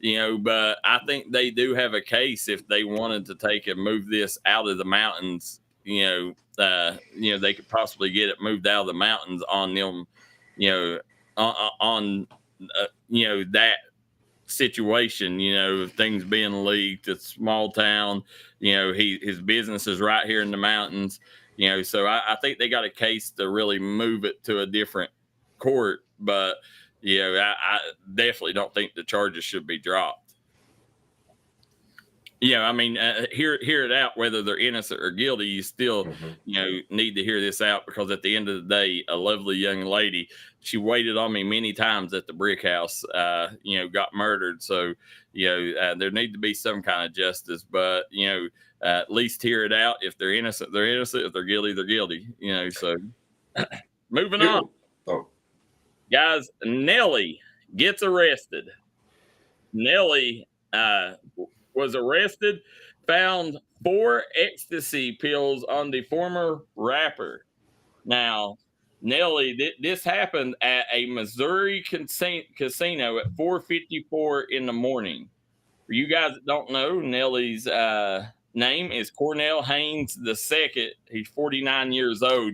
But I think they do have a case if they wanted to take and move this out of the mountains. They could possibly get it moved out of the mountains on them. On that situation, things being leaked. It's a small town. His business is right here in the mountains. So I think they got a case to really move it to a different court. But I definitely don't think the charges should be dropped. Hear it out whether they're innocent or guilty. You still, need to hear this out, because at the end of the day, a lovely young lady, she waited on me many times at the brick house, got murdered. So, there need to be some kind of justice, but, at least hear it out. If they're innocent, they're innocent. If they're guilty, they're guilty, so moving on. Oh. Guys, Nellie gets arrested. Nellie, was arrested, found 4 ecstasy pills on the former rapper. Now, Nellie, this happened at a Missouri casino at 4:54 in the morning. For you guys that don't know, Nellie's name is Cornell Haynes II. He's 49 years old.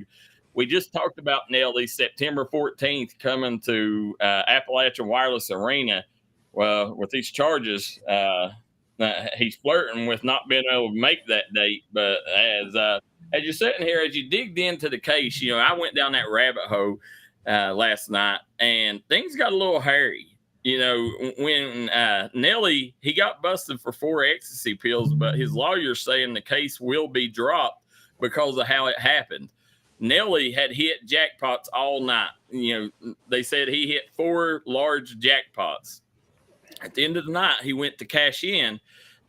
We just talked about Nellie September 14th coming to Appalachian Wireless Arena. Well, with these charges, he's flirting with not being able to make that date. But as you're sitting here, as you digged into the case, I went down that rabbit hole last night, and things got a little hairy. When Nellie, he got busted for 4 ecstasy pills, but his lawyer's saying the case will be dropped because of how it happened. Nellie had hit jackpots all night. They said he hit 4 large jackpots. At the end of the night, he went to cash in,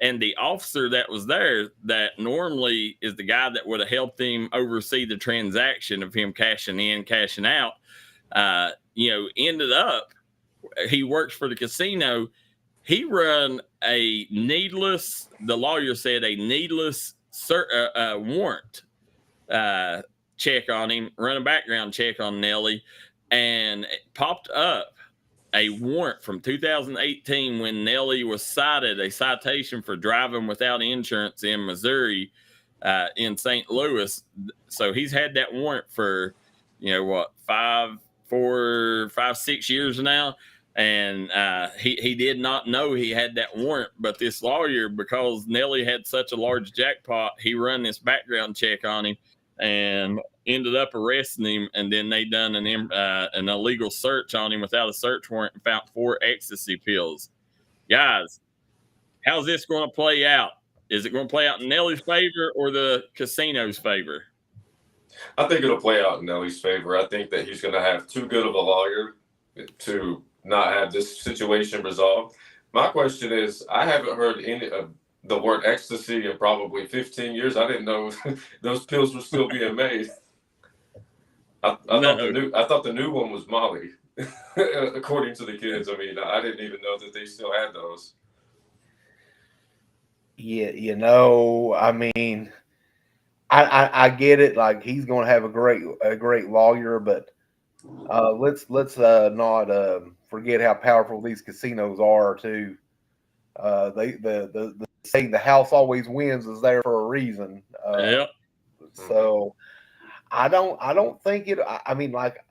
and the officer that was there, that normally is the guy that would have helped him oversee the transaction of him cashing in, cashing out, ended up, he works for the casino. He run a needless, the lawyer said, a needless warrant check on him, run a background check on Nellie, and it popped up a warrant from 2018 when Nellie was cited, a citation for driving without insurance in Missouri, in St. Louis. So he's had that warrant for, 6 years now. And he did not know he had that warrant. But this lawyer, because Nellie had such a large jackpot, he run this background check on him and ended up arresting him, and then they done an illegal search on him without a search warrant and found 4 ecstasy pills. Guys, how's this going to play out? Is it going to play out in Nellie's favor or the casino's favor? I think it'll play out in Nellie's favor. I think that he's going to have too good of a lawyer to not have this situation resolved. My question is, I haven't heard any of the word ecstasy in probably 15 years. I didn't know those pills were still being made. I thought the new one was Molly, according to the kids. I mean, I didn't even know that they still had those. Yeah, I mean, I get it. Like, he's going to have a great lawyer, but let's not forget how powerful these casinos are too. The saying "the house always wins" is there for a reason. So I don't think it. I mean, like,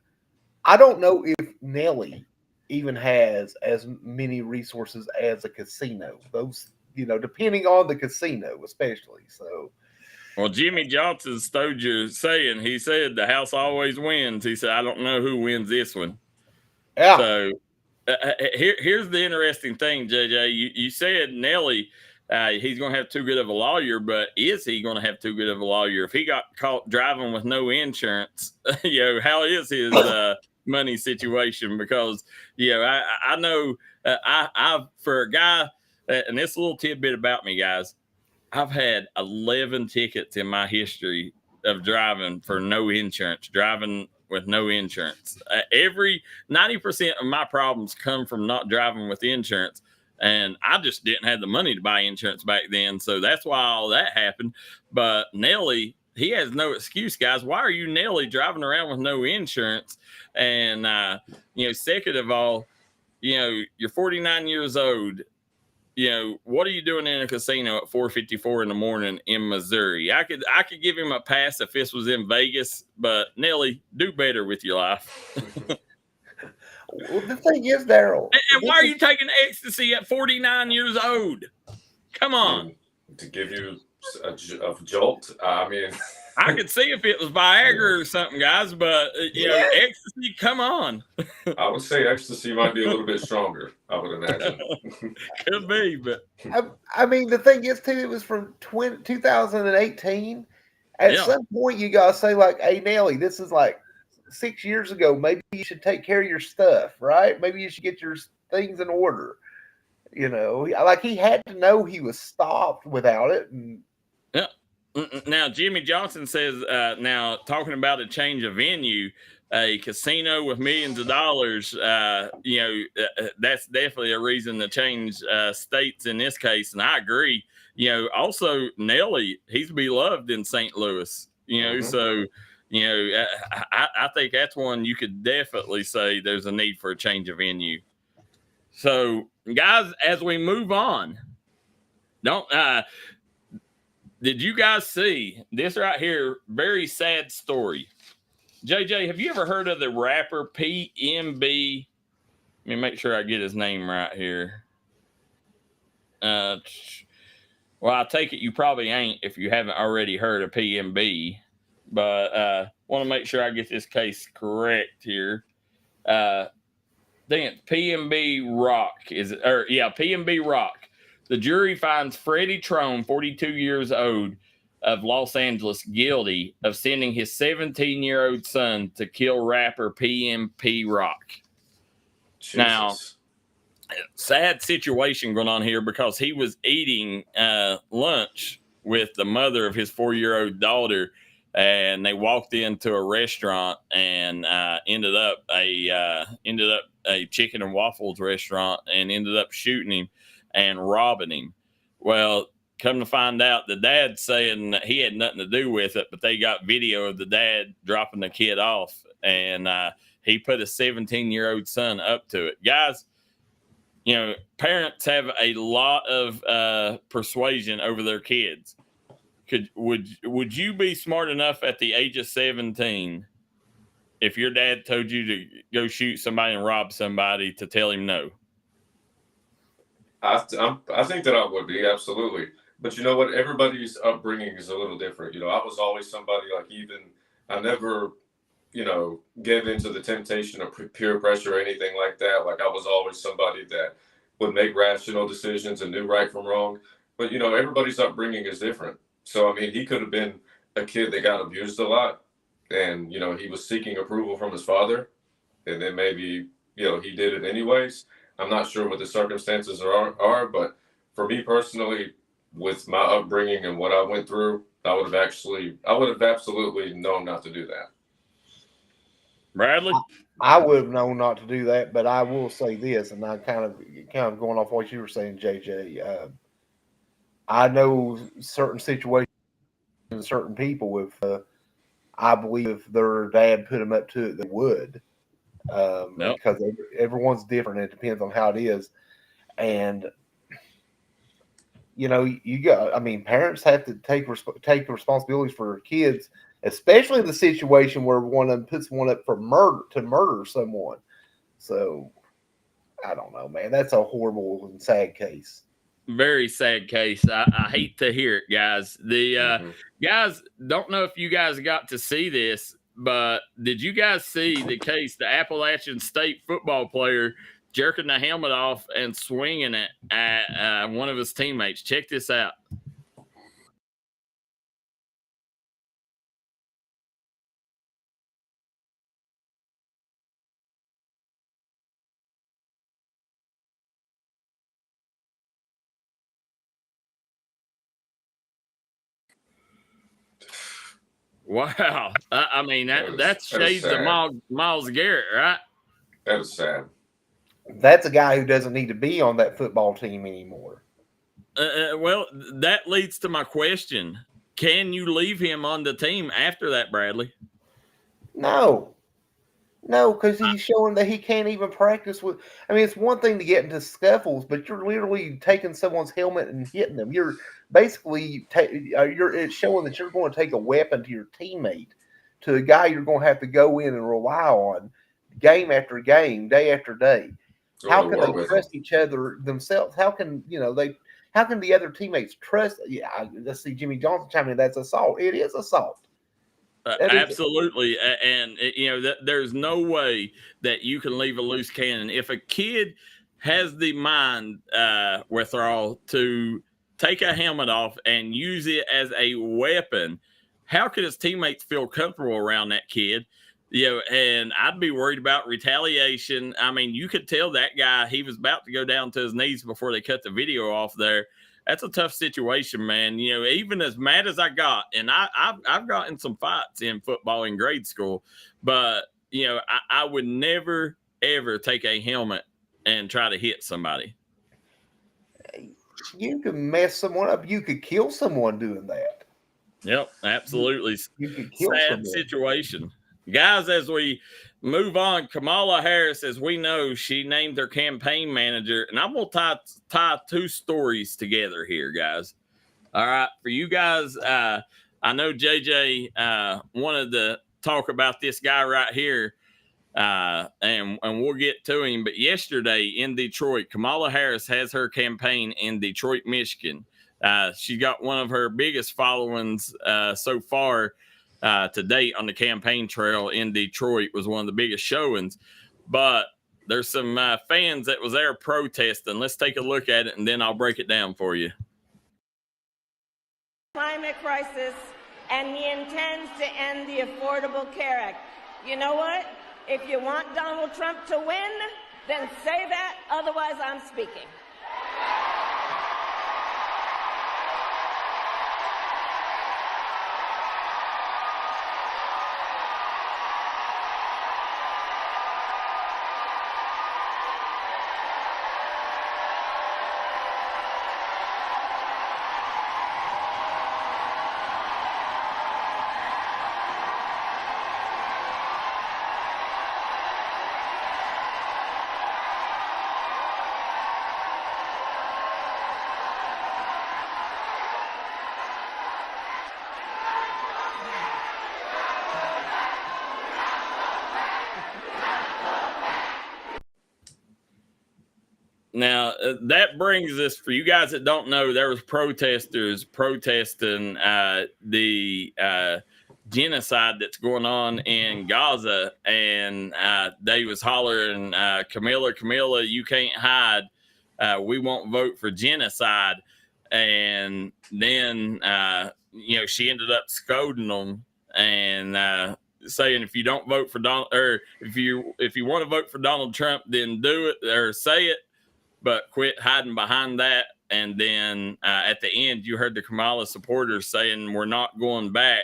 I don't know if Nellie even has as many resources as a casino. Those, depending on the casino, especially. So. Well, Jimmy Johnson stowed your saying. He said the house always wins. He said, I don't know who wins this one. Yeah. So here's the interesting thing, JJ. You said Nellie, he's going to have too good of a lawyer, but is he going to have too good of a lawyer? If he got caught driving with no insurance, how is his money situation? Because, I know I've for a guy, and this little tidbit about me, guys, I've had 11 tickets in my history of driving for no insurance, driving with no insurance. 90% of my problems come from not driving with insurance. And I just didn't have the money to buy insurance back then. So that's why all that happened. But Nelly, he has no excuse, guys. Why are you, Nelly, driving around with no insurance? And, second of all, you're 49 years old. What are you doing in a casino at 4:54 in the morning in Missouri? I could give him a pass if this was in Vegas, but Nelly, do better with your life. Well, the thing is, Darryl. And why are you taking ecstasy at 49 years old? Come on. To give you a jolt, I mean. I could see if it was Viagra or something, guys, but, ecstasy, come on. I would say ecstasy might be a little bit stronger, I would imagine. Could be, but. I mean, the thing is, too, it was from 2018. At some point, you got to say, like, hey, Nelly, this is like 6 years ago. Maybe you should take care of your stuff, right? Maybe you should get your things in order. Like he had to know he was stopped without it. And yeah. Now, Jimmy Johnson says, now talking about a change of venue, a casino with millions of dollars, that's definitely a reason to change states in this case. And I agree. Also Nelly, he's beloved in St. Louis, so, I think that's one you could definitely say there's a need for a change of venue. So guys, as we move on, did you guys see this right here? Very sad story. JJ, have you ever heard of the rapper PMB? Let me make sure I get his name right here. Well, I take it you probably ain't if you haven't already heard of PMB, but want to make sure I get this case correct here. I think it's PMB Rock. PMB Rock. The jury finds Freddie Trone, 42 years old, of Los Angeles, guilty of sending his 17-year-old son to kill rapper PMP Rock. Jesus. Now, sad situation going on here because he was eating lunch with the mother of his 4-year-old daughter, and they walked into a restaurant and ended up a chicken and waffles restaurant and ended up shooting him and robbing him. Well, come to find out, the dad's saying that he had nothing to do with it, but they got video of the dad dropping the kid off, and he put a 17-year-old son up to it. Guys, parents have a lot of persuasion over their kids. Would you be smart enough at the age of 17 if your dad told you to go shoot somebody and rob somebody to tell him no? I think that I would be, absolutely. But you know what? Everybody's upbringing is a little different. I was always somebody I never, gave into the temptation of peer pressure or anything like that. Like I was always somebody that would make rational decisions and knew right from wrong. But, everybody's upbringing is different. So, I mean, he could have been a kid that got abused a lot and, he was seeking approval from his father. And then maybe, he did it anyways. I'm not sure what the circumstances are, but for me personally, with my upbringing and what I went through, I would have absolutely known not to do that. Bradley? I would have known not to do that, but I will say this, and I'm kind of going off what you were saying, JJ. I know certain situations, certain people, if I believe if their dad put them up to it, they would. Because everyone's different. It depends on how it is. And, parents have to take the responsibilities for their kids, especially in the situation where one of them puts one up for murder someone. So, I don't know, man. That's a horrible and sad case. Very sad case. I hate to hear it, guys. Guys, don't know if you guys got to see this, but did you guys see the case, the Appalachian State football player jerking the helmet off and swinging it at one of his teammates. Check this out. Wow. I mean, that's shades of Miles Garrett, right? That is sad. That's a guy who doesn't need to be on that football team anymore. Well, that leads to my question. Can you leave him on the team after that, Bradley? No, because he's showing that he can't even practice with. I mean, it's one thing to get into scuffles, but you're literally taking someone's helmet and hitting them. You're basically it's showing that you're going to take a weapon to your teammate, to a guy you're going to have to go in and rely on game after game, day after day. How can they trust each other themselves? How can How can the other teammates trust? Yeah, let's see Jimmy Johnson chime in. That's assault. It is assault. Absolutely. And, there's no way that you can leave a loose cannon. If a kid has the mind withdrawal to take a helmet off and use it as a weapon, how could his teammates feel comfortable around that kid? And I'd be worried about retaliation. I mean, you could tell that guy he was about to go down to his knees before they cut the video off there. That's a tough situation, man. Even as mad as I got, and I've gotten some fights in football in grade school, but I would never ever take a helmet and try to hit somebody. You can mess someone up. You could kill someone doing that. Yep, absolutely. You could kill sad situation. Guys, as we move on, Kamala Harris, as we know, she named her campaign manager, and I'm going to tie two stories together here, guys. All right, for you guys, I know JJ wanted to talk about this guy right here, and we'll get to him. But yesterday in Detroit, Kamala Harris has her campaign in Detroit, Michigan. She got one of her biggest followings so far to date on the campaign trail in Detroit. Was one of the biggest showings, but there's some fans that was there protesting. Let's take a look at it, and then I'll break it down for you. Climate crisis, and he intends to end the Affordable Care Act. You know what? If you want Donald Trump to win, then say that. Otherwise, I'm speaking. Now, that brings us, for you guys that don't know, there was protesters protesting the genocide that's going on in Gaza, and they was hollering, Camilla, you can't hide. We won't vote for genocide. And then, she ended up scolding them and saying, if you don't vote for Donald, or if you want to vote for Donald Trump, then do it or say it, but quit hiding behind that. And then at the end, you heard the Kamala supporters saying, we're not going back.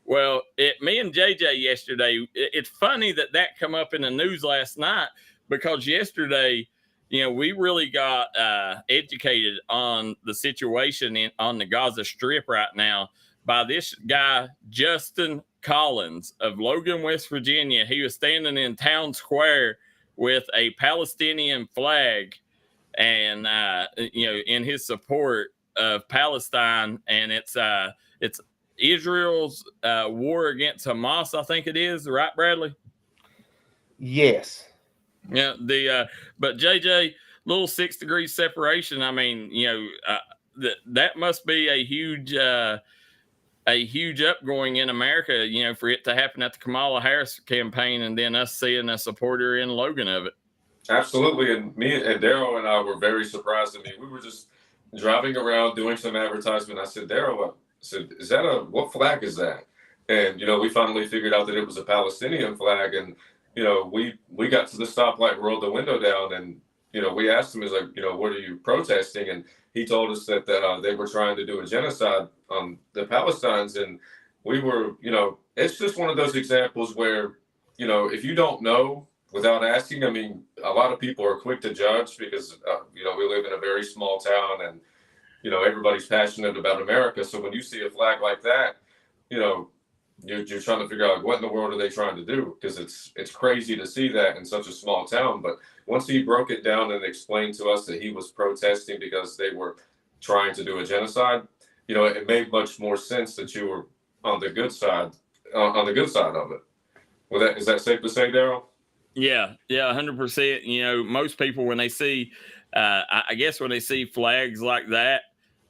Well, me and JJ yesterday, it's funny that come up in the news last night, because yesterday, we really got educated on the situation on the Gaza Strip right now by this guy, Justin Collins of Logan, West Virginia. He was standing in town square with a Palestinian flag, and in his support of Palestine, and it's Israel's war against Hamas, I think it is, right, Bradley? Yes. Yeah. But JJ, little 6 degrees separation. I mean, that must be a huge upgoing in America, for it to happen at the Kamala Harris campaign, and then us seeing a supporter in Logan of it. Absolutely. And me and Darryl and I were very surprised. I mean, we were just driving around doing some advertisement. I said, Darryl, I said, what flag is that? And, we finally figured out that it was a Palestinian flag. And, we got to the stoplight, rolled the window down, and, we asked him, what are you protesting? And he told us that they were trying to do a genocide on the Palestinians. And we were, it's just one of those examples where, if you don't know, without asking, I mean, a lot of people are quick to judge because, we live in a very small town and, everybody's passionate about America. So when you see a flag like that, you're trying to figure out like, what in the world are they trying to do? Because it's crazy to see that in such a small town. But once he broke it down and explained to us that he was protesting because they were trying to do a genocide, it made much more sense that you were on the good side of it. Is that safe to say, Darryl? Yeah, 100%. Most people when they see, I guess when they see flags like that,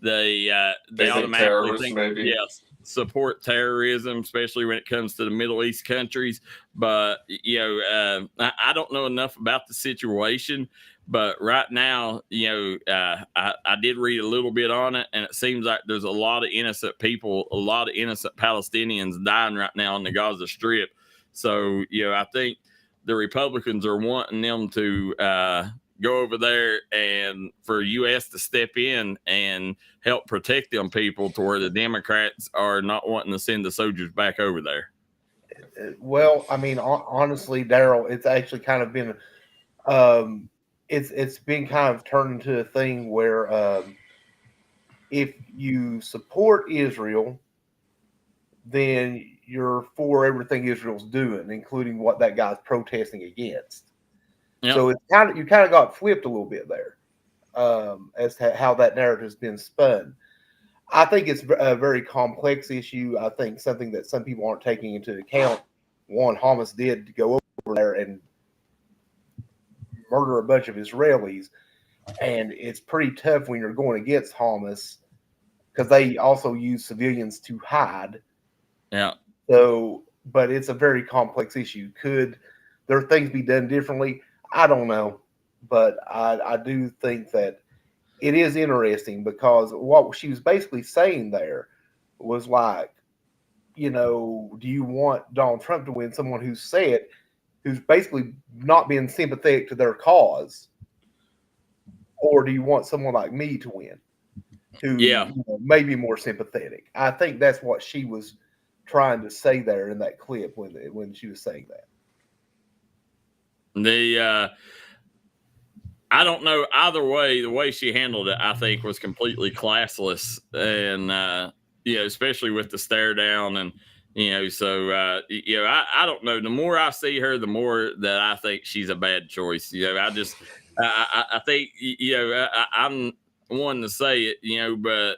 they automatically think, maybe. Yes, support terrorism, especially when it comes to the Middle East countries. But I don't know enough about the situation. But right now, I did read a little bit on it, and it seems like there's a lot of innocent people, a lot of innocent Palestinians dying right now on the Gaza Strip. So, I think the Republicans are wanting them to go over there and for U.S. to step in and help protect them people, to where the Democrats are not wanting to send the soldiers back over there. Well, I mean, honestly, Darryl, it's actually kind of been, it's been kind of turned into a thing where if you support Israel, then you're for everything Israel's doing, including what that guy's protesting against. Yep. So it's you kind of got flipped a little bit there, as to how that narrative has been spun. I think it's a very complex issue. I think something that some people aren't taking into account. One, Hamas did go over there and murder a bunch of Israelis, and it's pretty tough when you're going against Hamas because they also use civilians to hide. Yeah. So, but it's a very complex issue. Could there things be done differently? I don't know, but I do think that it is interesting because what she was basically saying there was like, do you want Donald Trump to win? Someone who's basically not being sympathetic to their cause, or do you want someone like me to win, who may be more sympathetic? I think that's what she was trying to say there in that clip when she was saying that. I don't know either way. The way she handled it, I think, was completely classless, and especially with the stare down, and I don't know. The more I see her, the more that I think she's a bad choice. I think I'm one to say it, but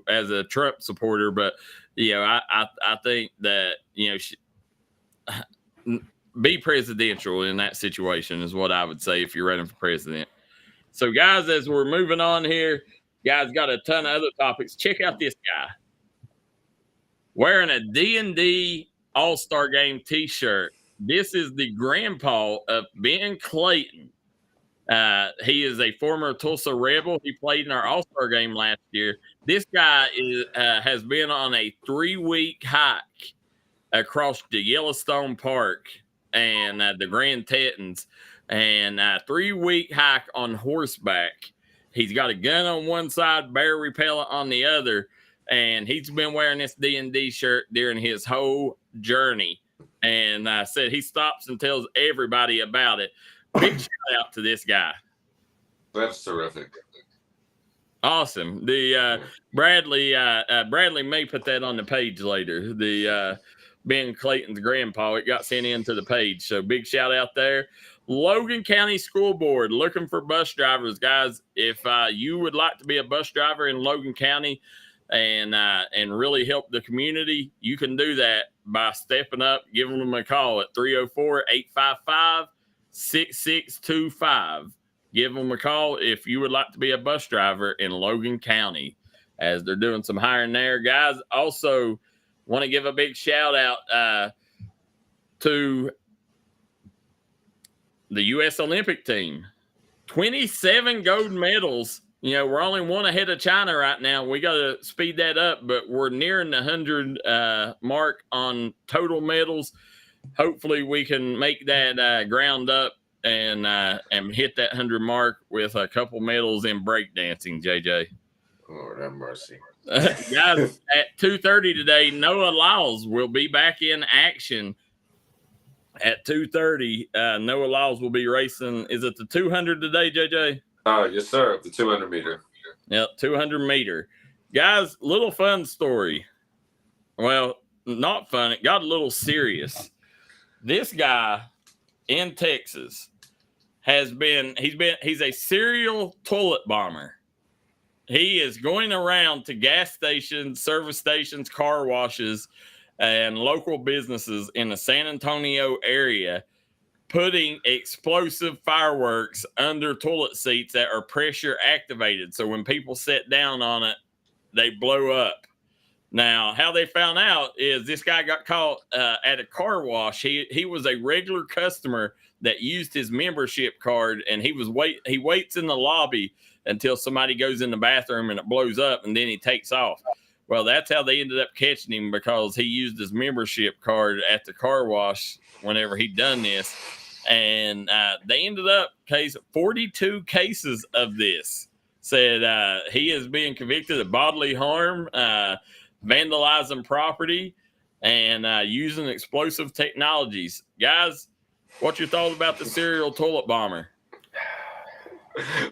as a Trump supporter, but I think that be presidential in that situation is what I would say if you're running for president. So, guys, as we're moving on here, guys got a ton of other topics. Check out this guy wearing a D&D All-Star Game T-shirt. This is the grandpa of Ben Clayton. He is a former Tulsa Rebel. He played in our All-Star Game last year. This guy has been on a 3-week hike across the Yellowstone Park and the Grand Tetons, and a 3-week hike on horseback. He's got a gun on one side, bear repellent on the other, and he's been wearing this D&D shirt during his whole journey. And said he stops and tells everybody about it. Big shout out to this guy. That's terrific. Awesome. The Bradley may put that on the page later. The Ben Clayton's grandpa, it got sent into the page. So big shout out there. Logan County School Board looking for bus drivers, guys. If you would like to be a bus driver in Logan County and really help the community, you can do that by stepping up, giving them a call at 304-855-6625. Give them a call if you would like to be a bus driver in Logan County, as they're doing some hiring there, guys. Also, want to give a big shout out to the U.S. Olympic team, 27 gold medals. You know, we're only one ahead of China right now. We got to speed that up, but we're nearing the 100 mark on total medals. Hopefully, we can make that ground up and hit that 100 mark with a couple medals in breakdancing, JJ. Lord have mercy. Guys, at 2:30 today, Noah Lyles will be back in action. At 2:30, Noah Lyles will be racing. Is it the 200 today, JJ? Yes, sir. The 200 meter. Yep, 200 meter. Guys, little fun story. Well, not fun. It got a little serious. This guy in Texas he's a serial toilet bomber. He is going around to gas stations, service stations, car washes, and local businesses in the San Antonio area, putting explosive fireworks under toilet seats that are pressure activated. So when people sit down on it, they blow up. Now, how they found out is this guy got caught at a car wash. He was a regular customer that used his membership card, and he waits in the lobby until somebody goes in the bathroom and it blows up, and then he takes off. Well, that's how they ended up catching him, because he used his membership card at the car wash whenever he'd done this. And they ended up 42 cases of this. Said he is being convicted of bodily harm, vandalizing property, and using explosive technologies. Guys, what's your thought about the serial toilet bomber?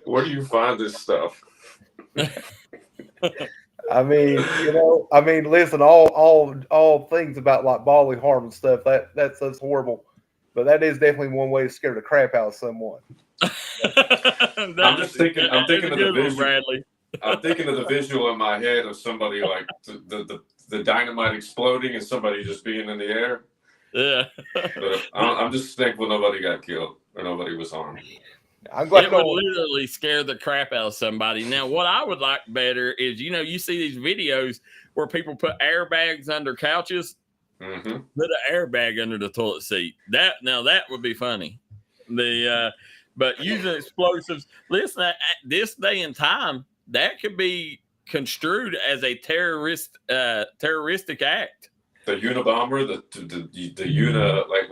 Where do you find this stuff? I mean, listen, all things about like bodily harm and stuff, that's horrible. But that is definitely one way to scare the crap out of someone. I'm thinking of the visual, Bradley. I'm thinking of the visual in my head of somebody like the dynamite exploding and somebody just being in the air. Yeah. But I'm just thankful nobody got killed or nobody was harmed. I'm glad it would literally scare the crap out of somebody. Now, what I would like better is, you see these videos where people put airbags under couches. Mm-hmm. Put an airbag under the toilet seat. That would be funny. But using explosives. Listen, at this day and time, that could be construed as a terroristic act. The Unabomber, the like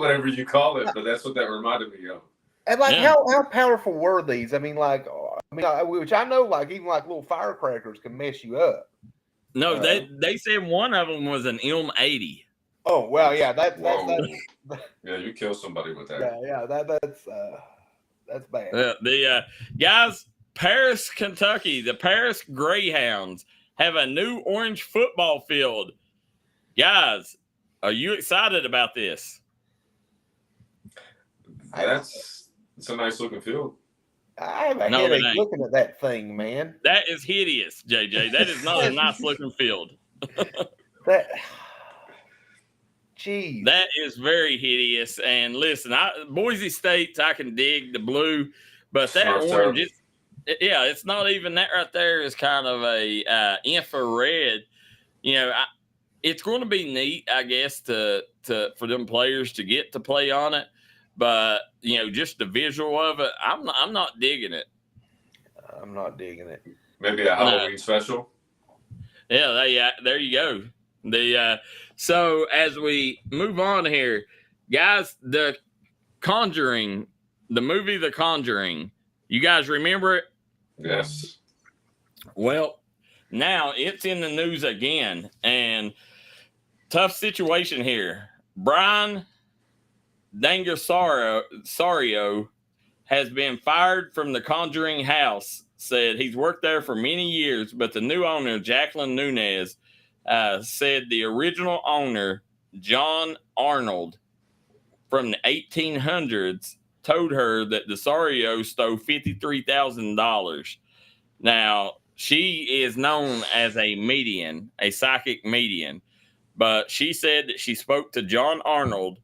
whatever you call it, but that's what that reminded me of. And how powerful were these? Which I know, like even like little firecrackers can mess you up. No, they said one of them was an M80. Oh well, yeah, that's yeah, you kill somebody with that. Yeah, that's bad. The guys, Paris, Kentucky, the Paris Greyhounds have a new orange football field. Guys, are you excited about this? It's a nice looking field. I have a headache looking at that thing, man. That is hideous, JJ. That is not a nice looking field. Jeez. That is very hideous. And listen, Boise State, I can dig the blue, but that orange, it's not even that right there is kind of a infrared. It's going to be neat, I guess, to for them players to get to play on it. But just the visual of it, I'm not digging it. I'm not digging it. Maybe a Halloween special. Yeah, there you go. So as we move on here, guys, The Conjuring, the movie The Conjuring, you guys remember it? Yes. Well, now it's in the news again, and tough situation here. Brian Dangasario has been fired from the Conjuring house. Said he's worked there for many years, but the new owner, Jacqueline Nunez, said the original owner, John Arnold, from the 1800s, told her that Desario stole $53,000. Now, she is known as a medium, a psychic medium, but she said that she spoke to John Arnold.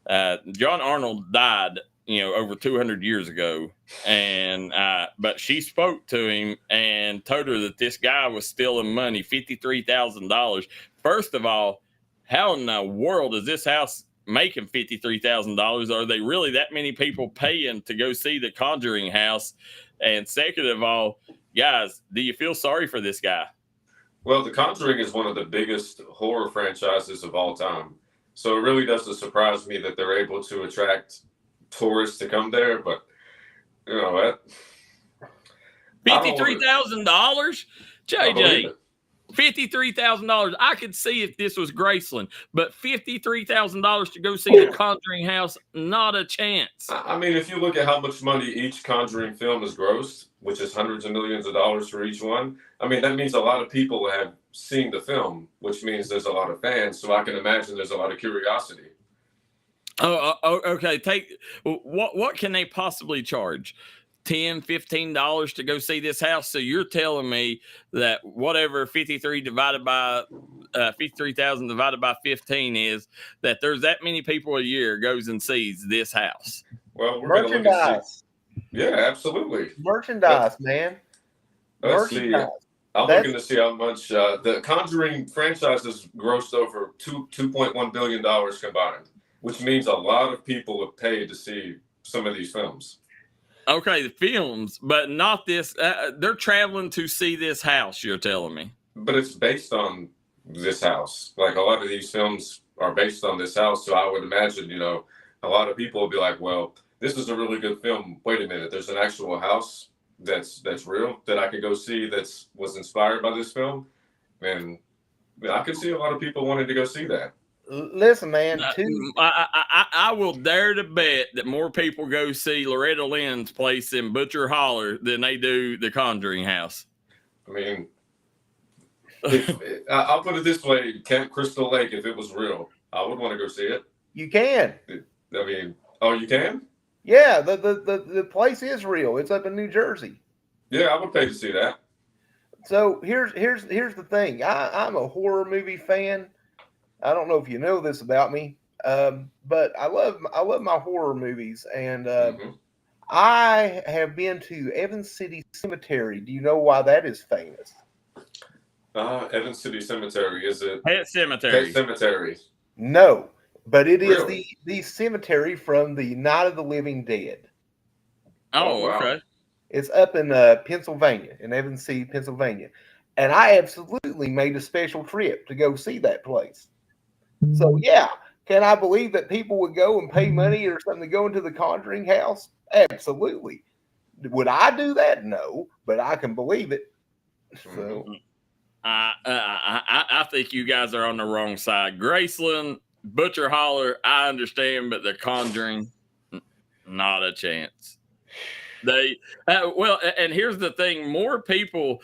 John Arnold died, over 200 years ago, and but she spoke to him and told her that this guy was stealing money, $53,000. First of all, how in the world does this house making $53,000? Are they really that many people paying to go see the Conjuring House? And second of all, guys, do you feel sorry for this guy? Well, The Conjuring is one of the biggest horror franchises of all time. So it really doesn't surprise me that they're able to attract tourists to come there. But, you know what? $53,000? JJ, $53,000. I could see if this was Graceland, but $53,000 to go see the Conjuring House, not a chance. I mean, if you look at how much money each Conjuring film has grossed, which is hundreds of millions of dollars for each one, I mean, that means a lot of people have seen the film, which means there's a lot of fans. So I can imagine there's a lot of curiosity. Oh, okay. What can they possibly charge? $10, $15 to go see this house. So you're telling me that whatever 53,000 divided by 15 is, that there's that many people a year goes and sees this house. Well, we're merchandise. Yeah, absolutely. Merchandise, man. Let's see. I'm looking to see how much the Conjuring franchise has grossed over $2.1 billion combined, which means a lot of people have paid to see some of these films. Okay, the films, but not this. They're traveling to see this house, you're telling me. But it's based on this house. Like, a lot of these films are based on this house. So I would imagine, you know, a lot of people will be like, well, this is a really good film. Wait a minute. There's an actual house that's real that I could go see was inspired by this film. And I could see a lot of people wanting to go see that. Listen, man. I will dare to bet that more people go see Loretta Lynn's place in Butcher Holler than they do the Conjuring House. I mean, I'll put it this way: Camp Crystal Lake, if it was real, I would want to go see it. You can. I mean, oh, you can? Yeah, the place is real. It's up in New Jersey. Yeah, I would pay to see that. So here's the thing. I'm a horror movie fan. I don't know if you know this about me, but I love my horror movies, and I have been to Evans City Cemetery. Do you know why that is famous? Evans City Cemetery, is it? Pet Cemetery. Pet Cemetery. No, but it is Really? the cemetery from the Night of the Living Dead. Oh, wow. okay. It's up in Pennsylvania, in Evans City, Pennsylvania, and I absolutely made a special trip to go see that place. So, yeah, can I believe that people would go and pay money or something to go into the Conjuring House? Absolutely. Would I do that? No, but I can believe it. So, I think you guys are on the wrong side. Graceland, Butcher Holler, I understand, but the Conjuring, not a chance. They well, and here's the thing: more people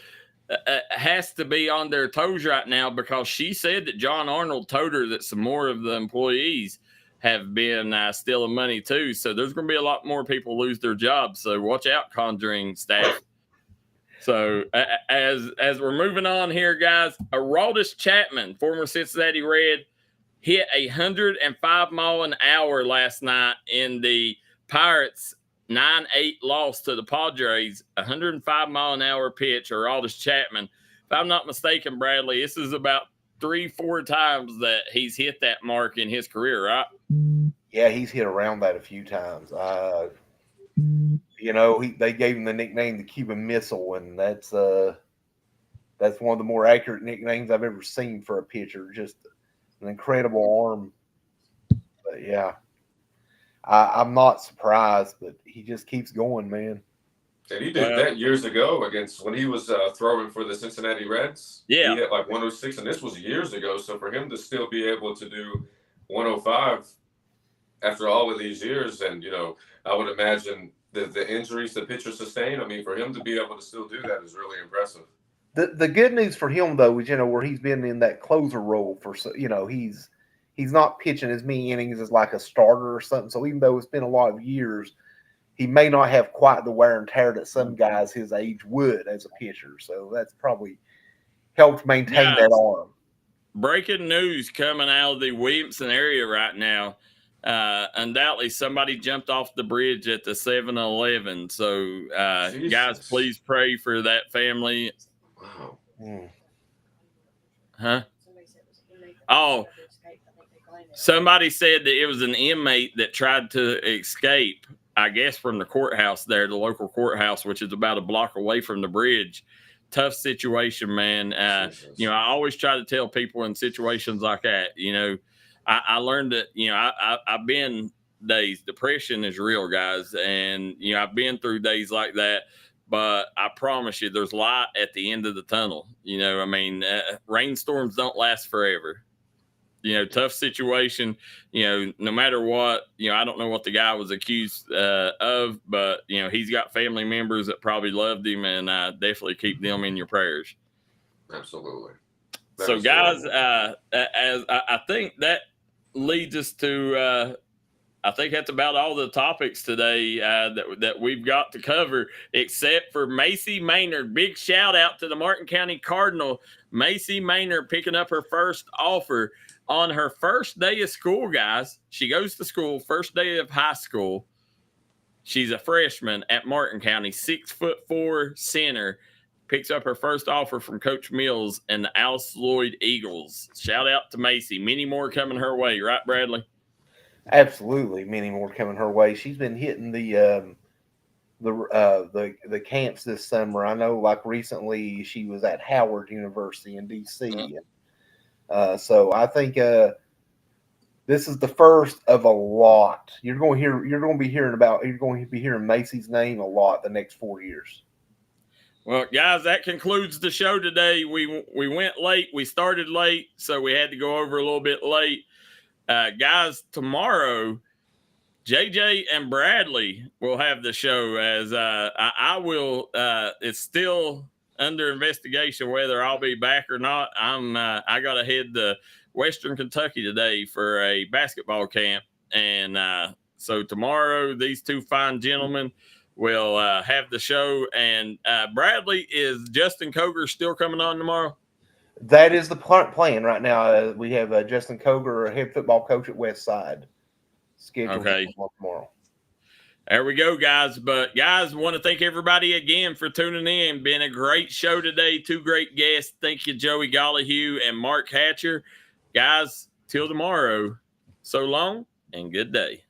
has to be on their toes right now, because she said that John Arnold told her that some more of the employees have been stealing money too. So there's going to be a lot more people lose their jobs. So watch out, Conjuring staff. So as we're moving on here, guys, Aroldis Chapman, former Cincinnati Red, hit 105 mile an hour last night in the Pirates 9-8 loss to the Padres. 105 mile an hour pitch, Aroldis Chapman. If I'm not mistaken, Bradley, this is about 3-4 times that he's hit that mark in his career, right? yeah, he's hit around that a few times. You know, they gave him the nickname the Cuban Missile, and that's one of the more accurate nicknames I've ever seen for a pitcher. Just an incredible arm. But yeah, I'm not surprised, but he just keeps going, man. And he did that years ago against when he was throwing for the Cincinnati Reds. Yeah. He hit like 106, and this was years ago. So for him to still be able to do 105 after all of these years, and, you know, I would imagine the injuries the pitcher sustained, I mean, for him to be able to still do that is really impressive. The good news for him, though, is, you know, where he's been in that closer role for, you know, he's not pitching as many innings as like a starter or something. So even though it's been a lot of years, he may not have quite the wear and tear that some guys his age would as a pitcher. So that's probably helped maintain that arm. Breaking news coming out of the Williamson area right now. Undoubtedly, somebody jumped off the bridge at the 7-Eleven. So, guys, please pray for that family. Wow. Huh? Oh, Somebody said that it was an inmate that tried to escape, I guess, from the courthouse there, the local courthouse, which is about a block away from the bridge. Tough situation, man. You know, I always try to tell people in situations like that, you know, I learned that, you know, I've been days. Depression is real, guys. And, you know, I've been through days like that. But I promise you, there's light at the end of the tunnel. You know, I mean, rainstorms don't last forever. You know, tough situation, you know, no matter what, you know, I don't know what the guy was accused of, but, you know, he's got family members that probably loved him, and definitely keep them in your prayers. Absolutely. So, guys, as I think that leads us to, I think that's about all the topics today that we've got to cover, except for Macy Maynard. Big shout out to the Martin County Cardinal. Macy Maynard picking up her first offer on her first day of school, guys. She goes to school, first day of high school. She's a freshman at Martin County, 6'4" center. Picks up her first offer from Coach Mills and the Alice Lloyd Eagles. Shout out to Macy. Many more coming her way, right, Bradley? Absolutely, many more coming her way. She's been hitting the camps this summer. I know, like recently, she was at Howard University in DC. So I think this is the first of a lot. You're going to be hearing Macy's name a lot the next 4 years. Well, guys, that concludes the show today. We went late. We started late, so we had to go over a little bit late. Guys, tomorrow, JJ and Bradley will have the show as I will. It's still under investigation whether I'll be back or not. I got to head to Western Kentucky today for a basketball camp. And so tomorrow, these two fine gentlemen will have the show. And Bradley, is Justin Coger still coming on tomorrow? That is the plan right now. We have Justin Coger, head football coach at Westside, scheduled for tomorrow. There we go, guys. But, guys, want to thank everybody again for tuning in. Been a great show today. Two great guests. Thank you, Joey Gollihue and Mark Hatcher. Guys, till tomorrow, so long and good day.